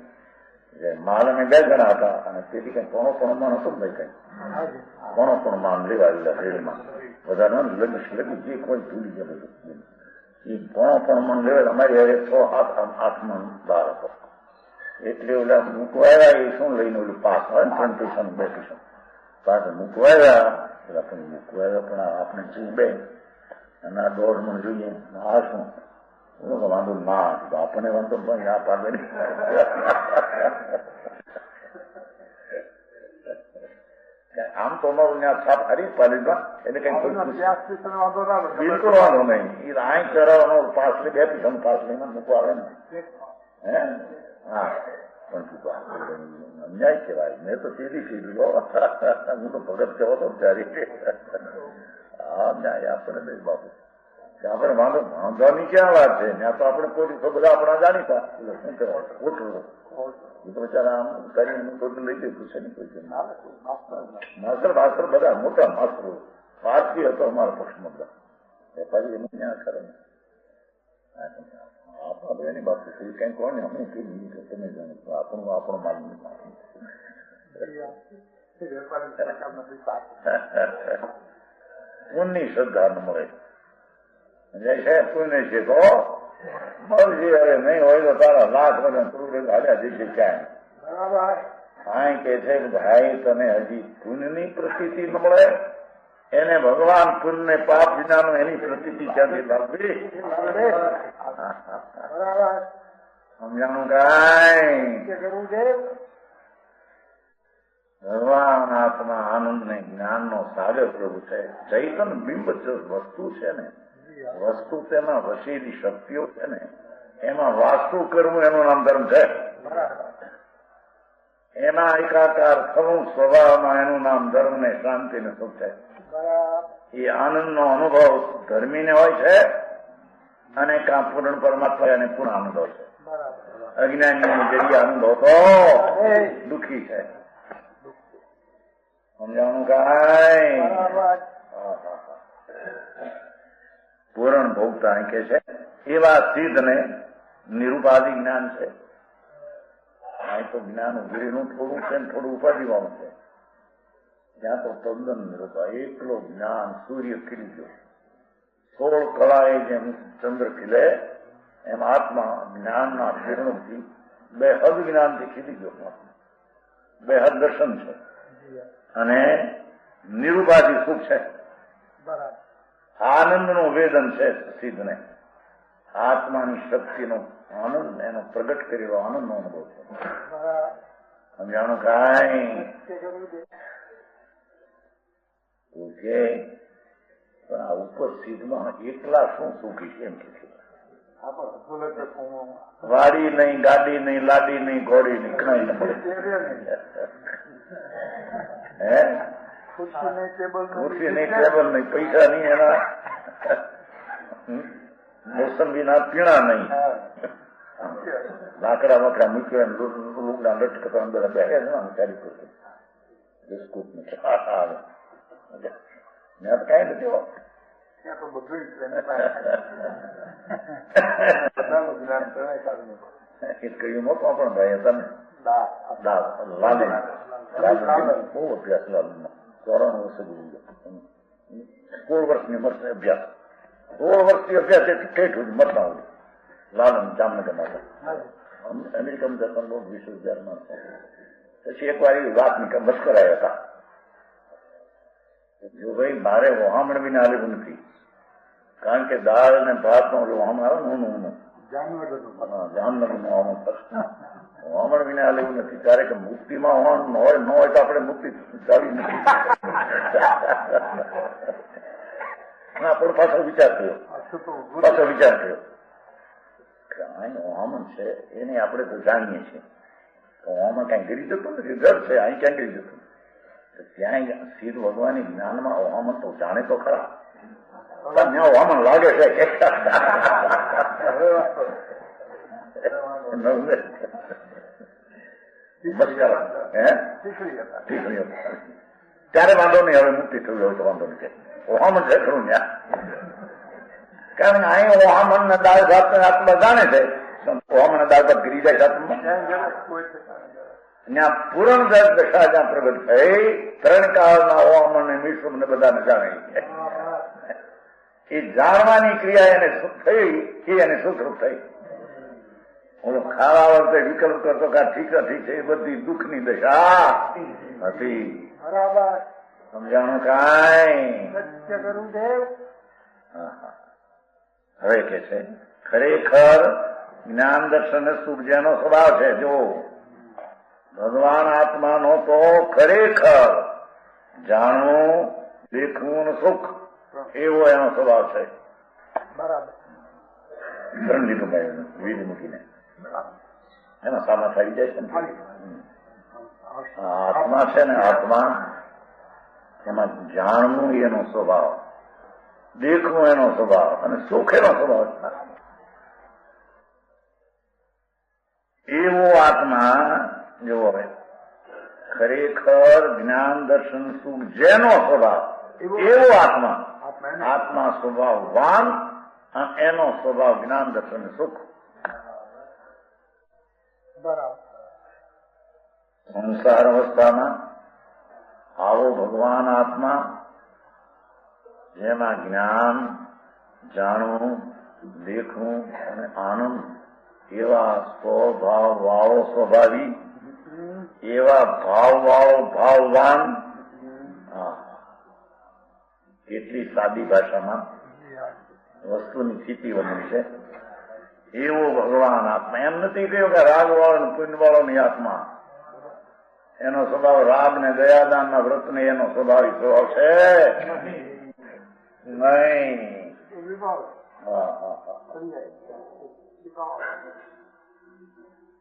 માલ અમે 2 જણા હતા અને તેથી કઈ પોણો માણ હતો ને ભાઈ, કઈ પોણો માણ લેવા રેલમાં બધા લગી જે કોઈ ભૂલી ગયા બધું. એ પોણો માણ લેવા અમારી હારે 6-8 મણ બહાર હતો. એટલે ઓલા મૂકવાયા એ શું લઈને ઓલું પાસ હોય ને 3 પૈસા 2 પૈસા પાસ મૂકવાયા. મૂકવાયા પણ આપણે જી 2 અને આ 1.5 મણ જોઈએ. આ શું વાંધો ના, આપણને વાંધો પણ આ પાડે આમ તો અમારું ત્યાં છાપ હારી પાલીમાં એને કઈ બિલકુલ વાંધો નહીં. એ આઈ ચરાવવાનો પાસ લઈ 2 પૈસાનો પાસ લઈને મૂકવા આવે ને. હે હા, પણ અન્યાય કહેવાય. મેં તો સીધી હું તો ભગત કહેવો તો ત્યારે હા ન્યાય આપણે નહીં બાપુ. આપણે વાંધોની ક્યાં વાત છે, ત્યાં તો આપણે કોઈ બધા આપણા જાણીતા શું કહેવાય ખોટું. એ તો બચારા આમ કરીને કોઈ લઈ ગયું પૂછે નહીં કોઈ માસ્ટર બધા મોટા માસ્ટરો. પારસી હતો અમારા પક્ષમાં બધા વેપારી એનું ત્યાં ખરે આપણા એની બાબત કઈ કોને અમે કઈ તમે જાણે આપણો માલ પૂનની શ્રદ્ધા ન મળે પુણ્ય છે તો મળશે. અરે નહીં હોય તો તારા લાખ બધા હાલ્યા જશે ક્યાંય. હા કે છે કે ભાઈ તને હજી પુણ્યની પ્રતિતિ ન મળે, એને ભગવાન પુણ્ય પાપ વિનાનું એની પ્રતિતિ ક્યાંથી લાવવી? સમજાણું કઈ? ભગવાન આત્મા આનંદ ને જ્ઞાન નો સાગર પ્રભુ છે. ચૈતન બિંબ વસ્તુ છે ને, વસ્તુ તેમાં વસેલી શક્તિઓ છે ને, એમાં વાસ્તુ કરવું એનું નામ ધર્મ છે. એના એકાકાર થવું સ્વભાવમાં એનું નામ ધર્મ ને શાંતિ ને સુખ છે. એ આનંદ નો અનુભવ ધર્મીને હોય છે અને કાં પૂર્ણ પરમાત્મા અને પૂર્ણ આનંદ હોય છે. અજ્ઞાની જરી આનંદ હોતો દુઃખી છે. સમજાવવાનું કાંઈ? પૂરણ ભોગતા કે છે એવા સિદ્ધ ને નિરૂપાધિ જ્ઞાન છે. અહીં તો જ્ઞાન ઉઘરીનું થોડું છે ને થોડું ઉપાધિવાનું છે. ત્યાં તો તદ્દન નિરૂપા એકલો જ્ઞાન સૂર્ય ખીલી ગયો. 16 કળાએ જેમ ચંદ્ર ખીલે એમ આત્મા જ્ઞાનના કિરણોથી બેહદ જ્ઞાનથી ખીલી ગયો. બેહદ દર્શન છે અને નિરૂપાધિ સુખ છે. આનંદ નું વેદન છે સિદ્ધને. આત્માની શક્તિનો આનંદ એનો પ્રગટ કરેલો આનંદ નો અનુભવ છે. સમજાણું કાંઈ? ઓકે, પણ આ ઉપર સિદ્ધમાં એકલા શું સુખી છે એમ કે છે. વાડી નહીં, ગાડી નહીં, લાડી નહીં, ઘોડી નહીં, કઈ ન મળે. હે ખુરશી નહીં, ટેબલ નહીં, પૈસા નહીં, એના મોસંબી ના પીણા નહીં, લાકડા મકડા મૂક્યો લુગડા લટકતા અંદર બેસે ચાલી પડશે બિસ્કુટ ને મેં તો કઈ નથી કહ્યું નતો પણ ભાઈ તમે બહુ અભ્યાસ લાલમાં 94 વર્ષે ગુજરી ગયો. 16 વર્ષની ઉંમર અભ્યાસ, 16 વર્ષથી અભ્યાસ એટલે કેટલું મતના હોય. લાલન જામનગરના અમેરિકન જતા બહુ વિશ્વવિદ્યાલયમાં. પછી એક વાર એવી વાત બસ કરાયા હતા જો ભાઈ મારે વહામણ વિના લેવું નથી, કારણ કે દાળ અને ભાત નો વહામણ આવે ને ઊનું જામનગર નું વહામણ વિના લેવું નથી. ત્યારે કે મુક્તિમાં વહાણ હોય ન હોય તો આપણે મુક્તિ ચાલી નથી. આપણો પાછો વિચાર થયો કે અહીં વહામણ છે એને આપણે તો જાણીએ છીએ. વહામણ ક્યાંય ગીરી જતું નથી, ઘર છે અહીં ક્યાં ગીરી જતું. ત્યાં સિદ્ધ ભગવાનની જ્ઞાનમાં વહામણ તો જાણે તો ખરા, ત્યાં વહામણ લાગે છે. બસ કરો હે ઠીકડીઓ ત્યારે વાંધો નહીં. હવે મુક્તિ થયું હોય તો વાંધો નથી. ઓહામણ છે ખરું ત્યાં, કારણ કે અહીં ઓહામણ ને દાળ ભાત આત્મા જાણે છે. ઓહામણ દાળ ભાત ગીરી જાય આત્મા ત્યાં પૂરણ દશા જ્યાં પ્રગટ થઈ, ત્રણ કાળના ઓહામણ ને વિશ્વ ને બધાને જાણે. એ જાણવાની ક્રિયા એને સુખ થઈ, એ એને સુખરૂપ થઈ. ઓલો ખાવા વખતે વિકલ્પ કરતો કે ઠીક છે એ બધી દુઃખની દશા હતી. સમજાણું કાંઈ? હવે કે છે ખરેખર જ્ઞાન દર્શન સુખ જેનો સ્વભાવ છે, જો ભગવાન આત્માનો તો ખરેખર જાણવું, દેખવું સુખ એવો એનો સ્વભાવ છે. બરાબર. ત્રણ લીધું ભાઈ વિધ મૂકીને એમાં સામા થઈ જાય છે ને. આત્મા છે ને, આત્મા એમાં જાણવું એનો સ્વભાવ, દેખવું એનો સ્વભાવ અને સુખ એનો સ્વભાવ. એવો આત્મા જોવો હવે ખરેખર જ્ઞાન દર્શન સુખ જેનો સ્વભાવ એવો આત્મા, આત્મા સ્વભાવવાન એનો સ્વભાવ જ્ઞાન દર્શન સુખ. સંસાર અવસ્થામાં આવો ભગવાન આત્મા જેમાં જ્ઞાન, જાણવું, દેખવું અને આનંદ એવા સ્વભાવ વાળો સ્વભાવી, એવા ભાવ વાળો ભાવવાન, કેટલી સાદી ભાષામાં વસ્તુની સ્થિતિ બની છે. એવો ભગવાન આત્મા. એમ નથી કહ્યું કે રાગ વાળો પુણ્ય વાળો ની આત્મા, એનો સ્વભાવ રાગ ને દયાદાન ના વ્રત ને એનો સ્વાભાવિક સ્વભાવ છે નહીં.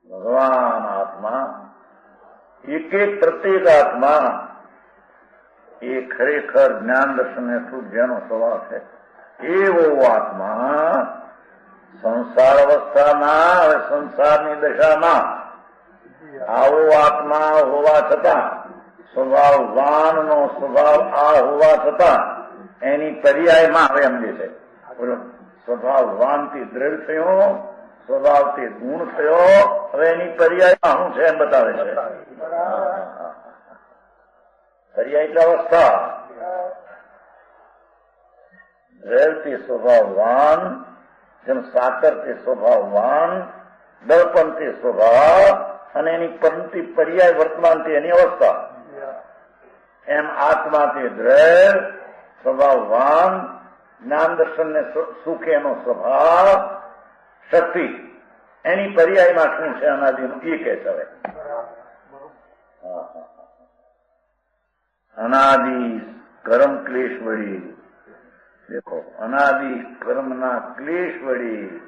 ભગવાન આત્મા એક એક પ્રત્યેક આત્મા એ ખરેખર જ્ઞાન દર્શન ને સુખ જેનો સ્વભાવ છે એવો આત્મા સંસાર અવસ્થામાં, હવે સંસારની દશામાં આવો આત્મા હોવા છતાં, સ્વભાવવાન નો સ્વભાવ આ હોવા છતાં એની પર્યાયમાં હવે એમ જે છે સ્વભાવવાન થી દ્રઢ થયો, સ્વભાવથી ગુણ થયો. હવે એની પર્યાયમાં શું છે એમ બતાવે છે. પર્યાય એટલે અવસ્થા. દ્રઢથી સ્વભાવવાન, જેમ સાકર તે સ્વભાવવાન, દર્પણ તે સ્વભાવ અને એની પંક્તિ પર્યાય વર્તમાન તે એની અવસ્થા. એમ આત્મા તે દ્રઢ સ્વભાવવાન, જ્ઞાન દર્શન ને સુખ એનો સ્વભાવ, શક્તિ એની પર્યાયમાં શું છે અનાદિનું એ કે છે. હવે અનાદિ કર્મ ક્લેશ વળી, દેખો અનાદિ કર્મના ક્લેશ વળી,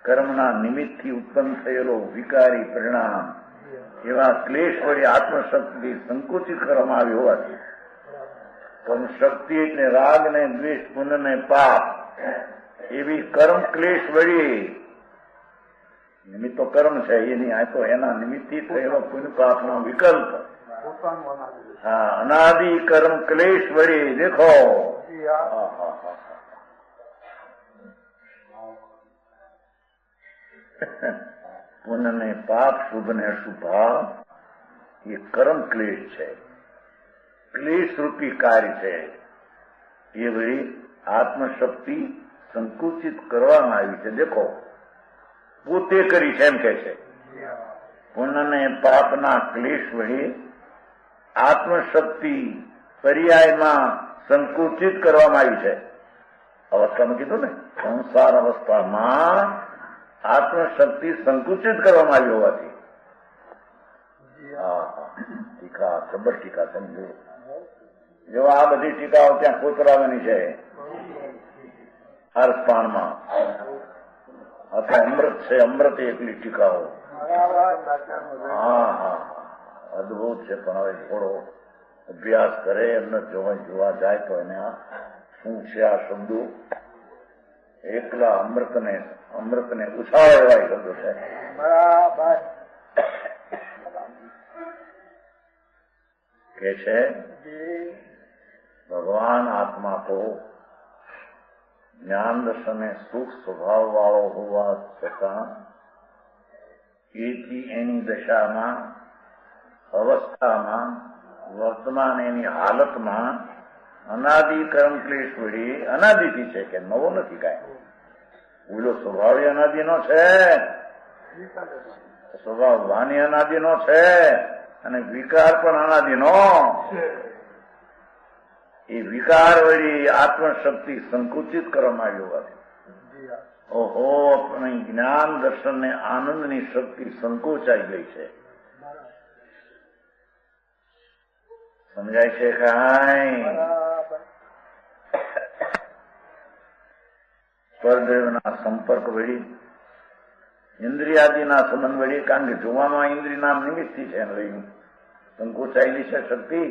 કર્મના નિમિત્તથી ઉત્પન્ન થયેલો વિકારી પરિણામ, એવા ક્લેશ વળી આત્મશક્તિ સંકુચિત કરવામાં આવી હોવાથી, પણ શક્તિ એટલે રાગ ને દ્વેષ, પુણ્ય ને પાપ એવી કર્મ ક્લેશ વળી, નિમિત્ત તો કર્મ છે એની, આ તો એના નિમિત્તથી થયેલો પુણ્ય પાપનો વિકલ્પ. હા, અનાદિ કર્મ ક્લેશ વળી, દેખો પુણ્ય ને પાપ, શુભ ને અશુભાવ એ કર્મ ક્લેશ છે, ક્લેશ રૂપી કાર્ય છે. એ વળી આત્મશક્તિ સંકુચિત કરવામાં આવી છે. દેખો પોતે કરી છે એમ કે છે. પુણ્ય ને પાપના ક્લેશ વળી આત્મશક્તિ પર્યાયમાં સંકુચિત કરવામાં આવી છે. અવસ્થામાં કીધું ને, સંસાર અવસ્થામાં આત્મશક્તિ સંકુચિત કરવામાં આવી હોવાથી. ટીકા જબર ટીકા સમજો. જો આ બધી ટીકાઓ ત્યાં કોતરાવાની છે અર્થપાણમાં. અથવા અમૃત છે, અમૃત એકલી ટીકાઓ. હા, અદભુત છે. પણ હવે થોડો અભ્યાસ કરે, એમને જોવા જાય તો એને આ શું છે આ શબ્દો, એકલા અમૃતને ઉછાળે એવા શબ્દો છે. કે છે ભગવાન આત્મા તો જ્ઞાન દર્શને સુખ સ્વભાવ વાળો હોવા છતાં એથી એની દશામાં અવસ્થામાં વર્તમાન એની હાલતમાં અનાદિ કર્મ ક્લેશ વળી અનાદિથી છે કે નવો નથી કાંઈ. ઓલો સ્વભાવ અનાદિનો છે, સ્વભાવ વાણી અનાદિનો છે અને વિકાર પણ અનાદિનો. એ વિકાર વળી આત્મશક્તિ સંકુચિત કરવામાં આવ્યો હતો. ઓહો, આપણી જ્ઞાન દર્શન ને આનંદની શક્તિ સંકોચાઈ ગઈ છે. સમજાય છે કાંઈ? પરદેવના સંપર્ક વળી ઇન્દ્રિયાદિના સંબંધ વળી, કારણ કે જોવામાં ઇન્દ્રિય નામ નિમિત્તથી છે લઈને સંકોચાયેલી છે શક્તિ.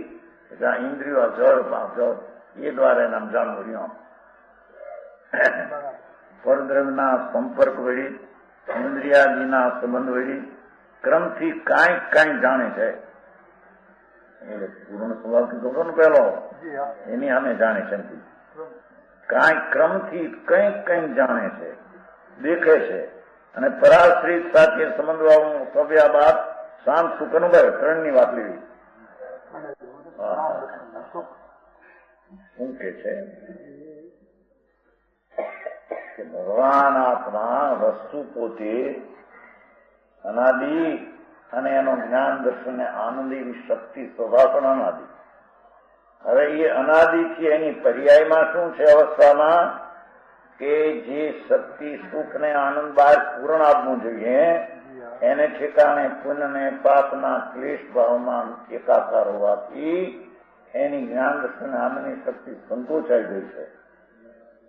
એટલે ઇન્દ્રિયો જળ એ દ્વારા એનામ જાણવું રહ્યું. પરદ્રવ્યના સંપર્ક વળી ઇન્દ્રિયાદિના સંબંધ વળી ક્રમથી કાંઈક જાણે છે. પૂર્ણ સ્વભાવ કીધો ને પેલો, એની સામે જાણે છે. કાંઈક ક્રમથી કંઈક જાણે છે, દેખે છે. અને પરાશ્રિત સાથે સંબંધવાળું સભ્યા બાદ શાંત સુખ અનુભવ ત્રણની વાત લેવી. શું કે છે કે ભગવાન આત્મા વસ્તુ પોતે અનાદિ અને એનો જ્ઞાન દર્શન આનંદ એવી શક્તિ સ્વભાવ પણ અનાદિ. હવે એ અનાદિથી એની પર્યાયમાં શું છે અવસ્થામાં કે જે શક્તિ સુખ ને આનંદ બહાર પૂર્ણ આપવું જોઈએ એને ઠેકાણે પુણ્ય ને પાપના ક્લેશ ભાવમાં એકાકાર હોવાથી એની જ્ઞાન દર્શન આનંદની શક્તિ સંકોચાઈ ગઈ છે,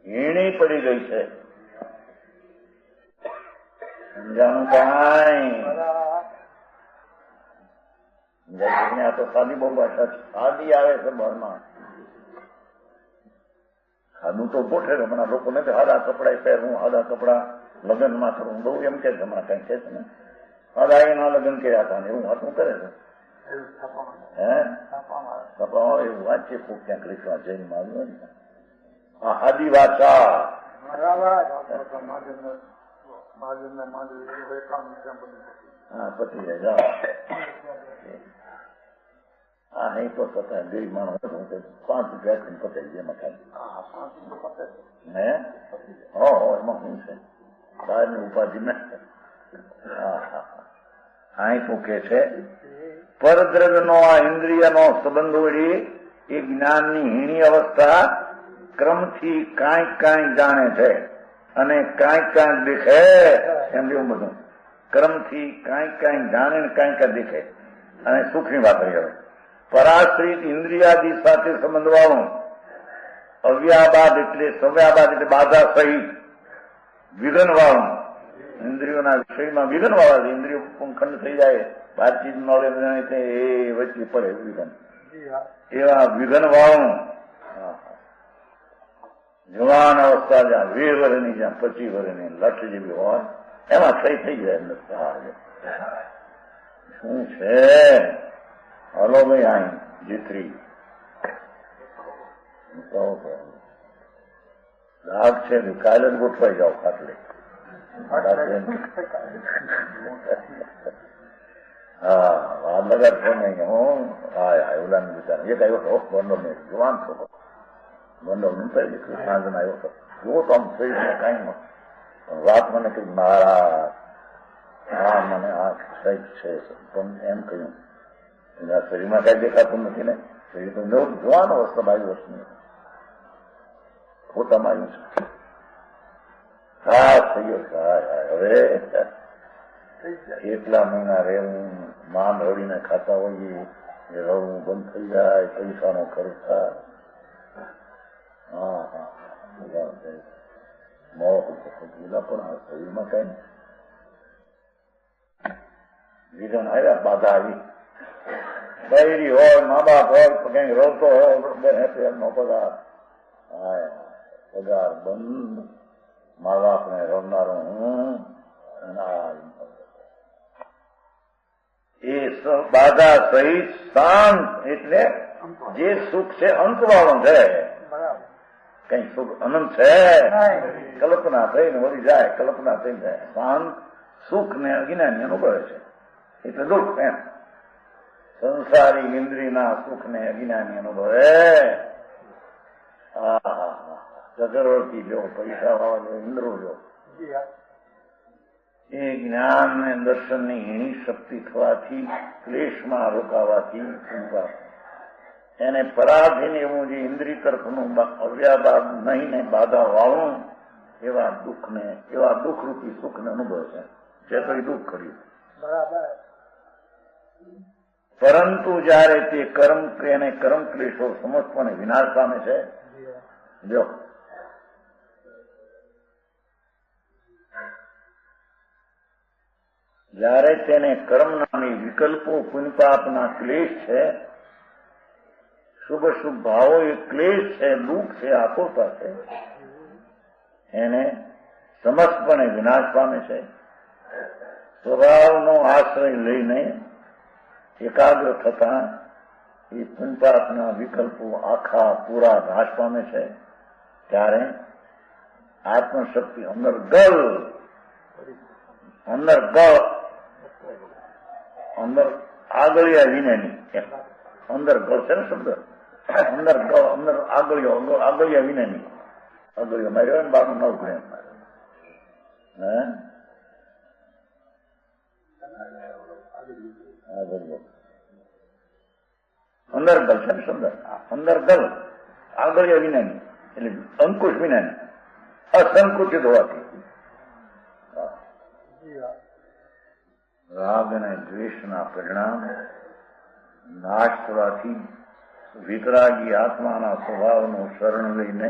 હીણી પડી ગઈ છે. સમજાનું કાંઈ? આ તો સાદી બહુ ભાષા છે, સાદી આવે છે બહારમાં. ખાધું તો ગોઠે હમણાં લોકોને સાદા કપડા પહેરવું, સાદા કપડા લગ્નમાં કરવું, બહુ એમ કે છે હમણાં કઈ છે ને સાદા એના લગ્ન કર્યા હતા એવું વાતું કરે છે. હે કપાવા એવું વાત છે ખૂબ ક્યાંક લીખવા જઈને મારું આ આદિ વાચા હા પતી જાય. હા નહીં તો પતા બે માણસ 5 રૂપિયા પતાવી દે એમાં ખાલી. હે એમાં શું છે બહારની ઉપાધિ ને. અહીં શું કે છે પરદ્રવ્યનો આ ઇન્દ્રિયનો સંબંધ વળી એ જ્ઞાનની હીણી અવસ્થા ક્રમથી કાંઈક જાણે છે અને કાંઈક દેખે. એમ એવું બધું ક્રમથી કાંઈક જાણે ને કાંઈક દેખે. અને સુખની વાત રહી. હવે પરાશ્રિત ઇન્દ્રિયાદિ સાથે સંબંધ વાળું અવ્યાબાદ એટલે સવ્યાબાદ એટલે બાધા સહિત વિઘન વાળું ઇન્દ્રિયોના વિષયમાં વિઘન વાળા ઇન્દ્રિયો ખંડ થઈ જાય, વાતચીત નોલેજ એ વચ્ચે પડે વિઘન, એવા વિઘન વાળું જવાન અવસ્થા જ્યાં 20 વર્ષની જ્યાં 25 વર્ષની લઠ જેવી હોય એમાં થઈ જાય. શું છે હલો ભાઈ અહીં જીતરી રાગ છે કાલે જ ગોઠવાઈ જાઓ ખાટલે. હા વાત લગાડ છો નહીં હું ઓલા ને બિચાર એક આવ્યો હતો બંડલ ને જવાન છોકરો બંડલ નીકળી સાંજ ના આવ્યો હતો જુઓ તો આમ થઈ કઈ વાત મને કઈ મારા હા મને આ સહિત છે પણ એમ કહ્યું એના શરીરમાં કઈ દેખાતું નથી ને. શરીર તો જોવાનો અવસ્થા 22 વર્ષની ફોટામાં આવ્યું છે. હા થઈ ગયો. હવે એટલા મહિના રહેવું માન રડીને ખાતા હોઈએ એ રડવું બંધ થઈ જાય, પૈસાનો ખર્ચ થાય. મોત પેલા પણ શરીરમાં કઈ વિધન આવ્યા બાધા આવી બૈરી હોય મા બાપ હોય કઈ રોતો હોય નો પગાર પગાર બંધ મા બાપને રમનારો હું એ બાધા સહિત શાંત, એટલે જે સુખ છે અંતવાળું છે. કઈ સુખ અનંત છે? કલ્પના થઈને વળી જાય, કલ્પના થઈને જાય. શાંત સુખ ને અજ્ઞાની અનુભવે છે એટલે દુઃખ. એમ સંસારી ઇન્દ્રિયના સુખ ને અજ્ઞાની અનુભવે. ચક્રવર્તી લો, પૈસા વાળા લો, ઇન્દ્રો લો, એ જ્ઞાન ને દર્શનની હીણી શક્તિ થવાથી, ક્લેશમાં રોકાવાથી એને પરાધીન એવું જે ઇન્દ્રિય તરફનું અવ્યાબાદ નહીં ને બાધા વાળું એવા દુઃખને, એવા દુઃખરૂપી સુખને અનુભવે છે. જે તો એ દુઃખ કર્યું. પરંતુ જયારે તે કર્મ અને કર્મ ક્લેશો સમસ્તપણે વિનાશ પામે છે, જો જયારે તેને કર્મ નામી વિકલ્પો, પુણ્યપાપના ક્લેશ છે, શુભ શુભ ભાવો એ ક્લેશ છે, દુઃખ છે, આતુરતા છે, એને સમસ્તપણે વિનાશ પામે છે. સ્વભાવનો આશ્રય લઈને એકાગ્ર થતા એ પુણ્યપાપના વિકલ્પો આખા પૂરા નાશ પામે છે. ત્યારે આત્મશક્તિ અંદર આગળિયા વિનાની, અંદર ગળ છે ને શબ્દ, અંદર આગળિયા વિનાની, આગળિયો માર્યો ને બાપુ નવ ગ્રેમ અંદર ગલ છે ને શબ્દ, અંદર ગલ આગળિયા વિનાની એટલે અંકુશ વિનાની, અસંકુચિત હોવાથી રાગ અને દ્વેષના પરિણામ નાશ થવાથી વિતરાગી આત્માના સ્વભાવનું શરણ લઈને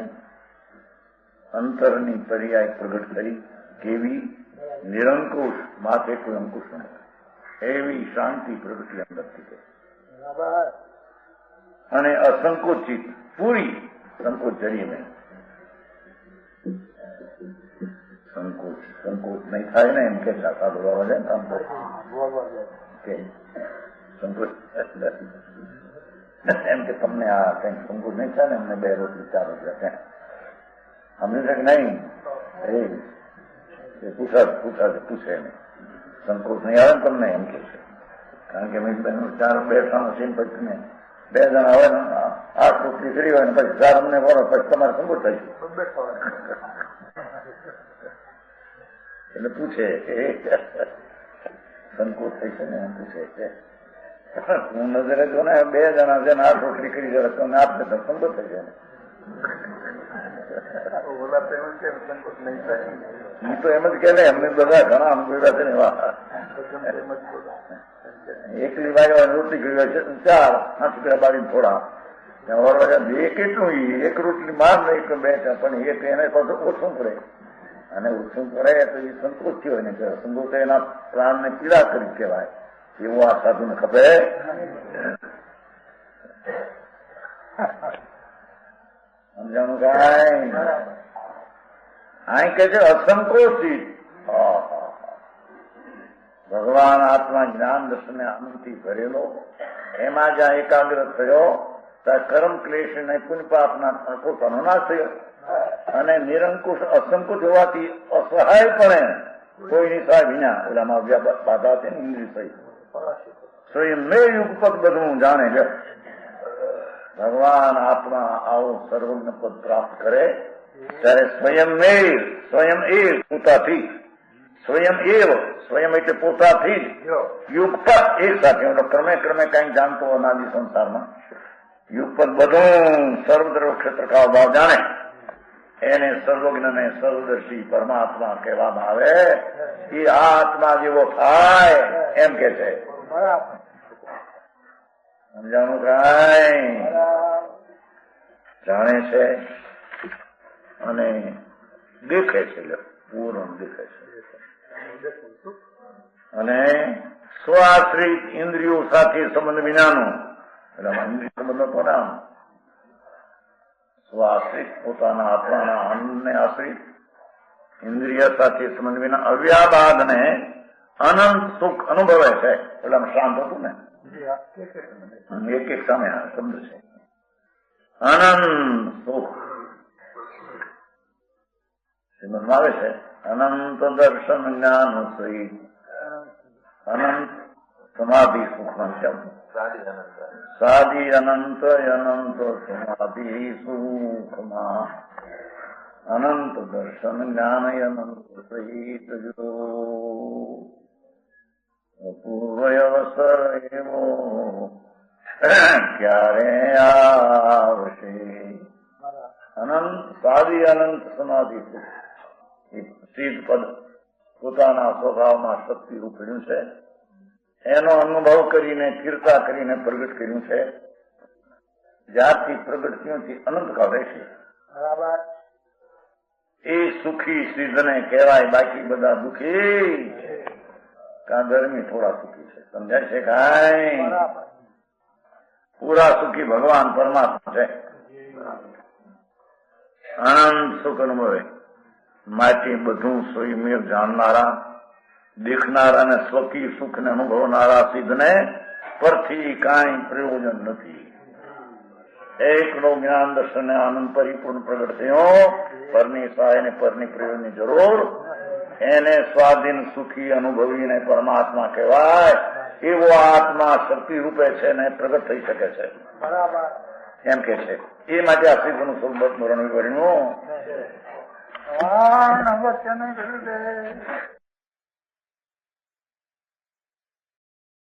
અંતરની પર્યાય પ્રગટ કરી. કેવી? નિરંકુશ, માથે કોઈ અંકુશ નથી, એવી શાંતિ પ્રગતિ અંદરથી થઈ અને અસંકોચિત, પૂરી સંકોચ જરી નહીં. સંકોચ નહીં થાય ને એમ કે શાખા બોલાવા જાય ને કામ કે સંકોચ એમ કે તમને આ કઈ સંકોચ નહીં થાય ને અમને 2 રોટલી 4 રોટલા ક્યાં સમજી છે કે નહીં? એ પૂછે નહીં, સંકોચ નહીં આવે ને તમને એમ કે છે. કારણ કે મેં 4 બેસવાનું છે પછી ને 2 જણા હોય ને 8 રોટલી કરી હોય ને પછી 4 અમને બોલો પછી તમારે સંકોચ થાય એટલે પૂછે કે સંકોચ થઈ છે ને એમ પૂછે છે. હું નજરે જો ને 2 જણા છે ને 8 રોટલી કરી જાય તો આપને તો સંકોચ થઈ જાય ને. હું તો એમ જ કે ને એમને બધા ઘણા અનુભવ્યા છે ને એવા. એકલી વાગ્યા રોટલી કરી હોય છે 4 ટુકડા બાળી થોડા કેટલું એક રોટલી માર નહીં 2 પણ એક એને ઓછું પડે અને ઓછું પડે તો એ સંતોષ થયો ને સંતોષ એના પ્રાણને પીડા કરી કહેવાય. એવું આ સાધુને ખપે. સમજાણું કાંઈ? અહીં કે છે અસંકોચિત. ભગવાન આત્મા જ્ઞાન દર્શને આનંદથી ભરેલો, એમાં જ્યાં એકાગ્ર થયો ત્યાં કર્મ ક્લેશ અને પુણ્યપાપના પોતાનો નાશ થયો અને નિરંકુશ અસંકુચ હોવાથી અસહાયપણે કોઈની સહાય વિના ઓલામાં બાધા છે ને ઇન્દ્રિય સહિત સ્વયં મેં યુગપદ બધું જાણે લે. ભગવાન આત્મા આવું સર્વજ્ઞ પદ પ્રાપ્ત કરે ત્યારે સ્વયં એ પોતાથી સ્વયં એટલે પોતાથી જ યુગપદ એક સાથે ક્રમે ક્રમે કઈ જાણતો અનાદિ સંસારમાં યુગપદ બધું સર્વદ્રવ ક્ષેત્ર કા ભાવ જાણે એને સર્વજ્ઞ ને સર્વદર્શી પરમાત્મા કહેવામાં આવે. એ આ આત્મા જેવો થાય એમ કે છે. સમજાણું કાંઈ? જાણે છે અને દેખે છે, પૂર્ણ દેખે છે અને સ્વાશ્રિત ઇન્દ્રિયો સાથે સંબંધ વિનાનું એટલે ઇન્દ્રિય સંબંધ હતો ને આમ સ્વાશ્રિત પોતાના આત્માના અન્નને આશ્રિત ઇન્દ્રિય સાથે સંબંધ વિના અવ્યાબાદ ને અનંત સુખ અનુભવે છે. પેલા શાંત હતું ને, એક એક સામે શબ્દ છે. અનંત સુખ શ્રીમદમાં આવે છે. અનંત દર્શન જ્ઞાન સહિત અનંત સમાધિ સુખમાં છે. સાદી અનંત અનંત સમાધિ સુખમાં અનંત દર્શન જ્ઞાન અનંત સહિત જો અપૂર્વ અવસર એવો ક્યારે આવશે. અનંત સાદી અનંત સમાધિ સુખ એ સિદ્ધ પદ પોતાના સ્વભાવમાં શક્તિ રૂપડ્યું છે. એનો અનુભવ કરીને કીર્તા કરીને પ્રગટ કર્યું છે. જ્યારથી પ્રગટ થયું અનંતકાળ રહેશે. બરાબર. એ સુખી સિદ્ધને કહેવાય. બાકી બધા દુઃખી કા ગરમી થોડા સુખી છે. સમજાય છે? કાંઈ પૂરા સુખી ભગવાન પરમાત્મા છે. આનંદ સુખ અનુભવે માટે બધું સ્વયં જાણનારા દેખનારા અને સ્વકીય સુખને અનુભવનારા સિદ્ધને પરથી કાંઈ પ્રયોજન નથી. એકનો જ્ઞાન દર્શન આનંદ પરિપૂર્ણ પ્રગટ થયો. પરની સહાય ને પરની પ્રયોજનની જરૂર. એને સ્વાધીન સુખી અનુભવીને પરમાત્મા કહેવાય. એવો આત્મા શક્તિ રૂપે છે ને પ્રગટ થઈ શકે છે. બરાબર એમ કે છે. એ માટે આ સિદ્ધનું સ્વરૂપ સ્મરણ કર્યું.